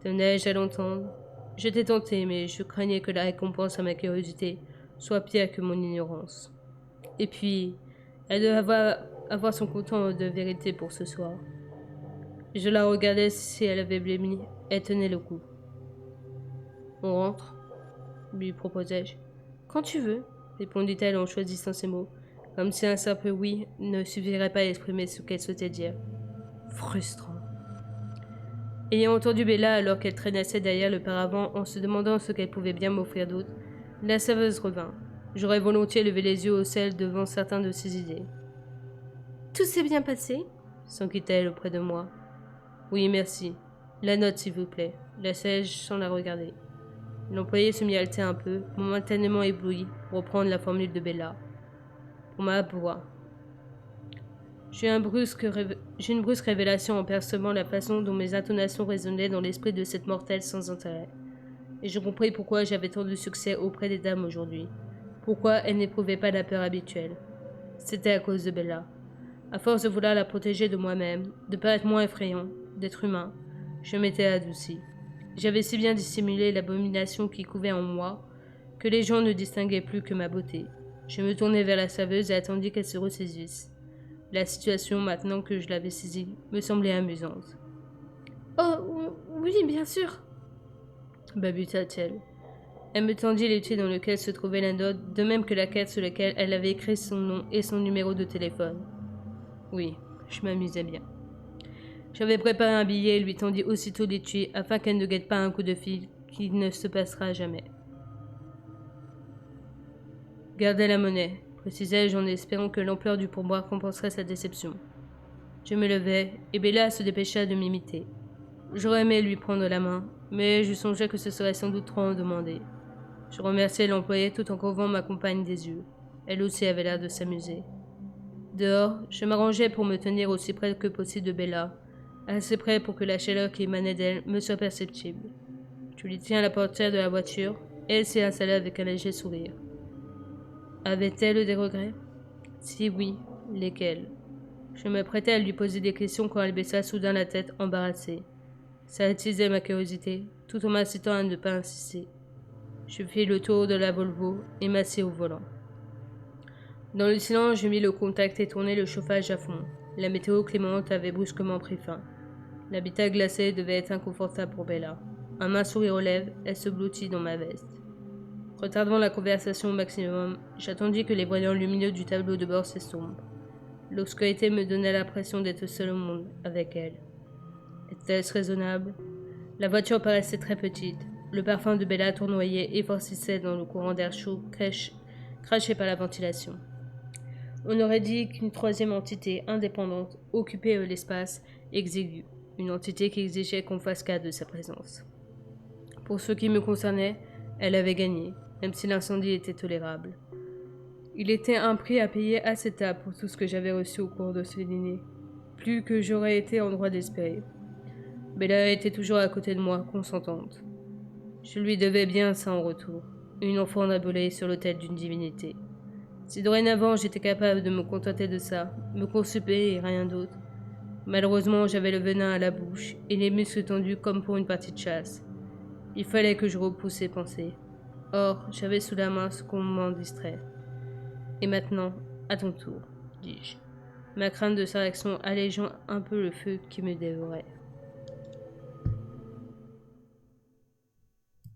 Tenais-je à l'entendre? J'étais tenté, mais je craignais que la récompense à ma curiosité soit pire que mon ignorance. Et puis, elle devait avoir son content de vérité pour ce soir. Je la regardais si elle avait blêmi. Elle tenait le coup. On rentre, lui proposai-je. Quand tu veux, répondit-elle en choisissant ses mots, comme si un simple oui ne suffirait pas à exprimer ce qu'elle souhaitait dire. Frustrant. Ayant entendu Bella alors qu'elle traînassait derrière le paravent en se demandant ce qu'elle pouvait bien m'offrir d'autre, la serveuse revint. J'aurais volontiers levé les yeux au ciel devant certains de ses idées. Tout s'est bien passé s'enquit-elle auprès de moi. Oui, merci. La note, s'il vous plaît. Laissai-je sans la regarder. L'employé se mit à halter un peu, momentanément ébloui, pour reprendre la formule de Bella. Pour ma voix. J'ai une brusque révélation en percevant la façon dont mes intonations résonnaient dans l'esprit de cette mortelle sans intérêt. Et je compris pourquoi j'avais tant de succès auprès des dames aujourd'hui. Pourquoi elles n'éprouvaient pas la peur habituelle. C'était à cause de Bella. À force de vouloir la protéger de moi-même, de paraître moins effrayant, d'être humain, je m'étais adouci. J'avais si bien dissimulé l'abomination qui couvait en moi que les gens ne distinguaient plus que ma beauté. Je me tournai vers la serveuse et attendis qu'elle se ressaisisse. La situation, maintenant que je l'avais saisie, me semblait amusante. « Oh, oui, bien sûr !» balbutia-t-elle. Elle me tendit l'étui dans lequel se trouvait la note, de même que la carte sur laquelle elle avait écrit son nom et son numéro de téléphone. Oui, je m'amusais bien. J'avais préparé un billet et lui tendis aussitôt l'étui afin qu'elle ne guette pas un coup de fil qui ne se passera jamais. Gardez la monnaie, précisai-je en espérant que l'ampleur du pourboire compenserait sa déception. Je me levai, et Bella se dépêcha de m'imiter. J'aurais aimé lui prendre la main, mais je songeais que ce serait sans doute trop en demander. Je remerciai l'employé tout en crevant ma compagne des yeux. Elle aussi avait l'air de s'amuser. Dehors, je m'arrangeais pour me tenir aussi près que possible de Bella, assez près pour que la chaleur qui émanait d'elle me soit perceptible. Je lui tiens la portière de la voiture, et elle s'y installa avec un léger sourire. Avait-elle des regrets? Si oui, lesquels? Je me prêtais à lui poser des questions quand elle baissa soudain la tête, embarrassée. Ça attisait ma curiosité, tout en m'incitant à ne pas insister. Je fis le tour de la Volvo et m'assis au volant. Dans le silence, je mis le contact et tournai le chauffage à fond. La météo clémente avait brusquement pris fin. L'habitat glacé devait être inconfortable pour Bella. Un mince sourire aux lèvres, elle se blottit dans ma veste. Retardant la conversation au maximum, j'attendis que les voyants lumineux du tableau de bord s'estompent. L'obscurité me donnait l'impression d'être seul au monde, avec elle. Était-ce raisonnable? La voiture paraissait très petite. Le parfum de Bella tournoyait et forcissait dans le courant d'air chaud craché par la ventilation. On aurait dit qu'une troisième entité indépendante occupait l'espace exigu, une entité qui exigeait qu'on fasse cas de sa présence. Pour ce qui me concernait, elle avait gagné, même si l'incendie était tolérable. Il était un prix à payer acceptable pour tout ce que j'avais reçu au cours de ce dîner, plus que j'aurais été en droit d'espérer. Bella était toujours à côté de moi, consentante. Je lui devais bien ça en retour, une offrande abolée sur l'autel d'une divinité. Si dorénavant j'étais capable de me contenter de ça, me consuper et rien d'autre, malheureusement j'avais le venin à la bouche et les muscles tendus comme pour une partie de chasse. Il fallait que je repousse ces pensées. Or, j'avais sous la main ce qu'on m'en distrait. Et maintenant, à ton tour, dis-je, ma crainte de sa réaction allégeant un peu le feu qui me dévorait.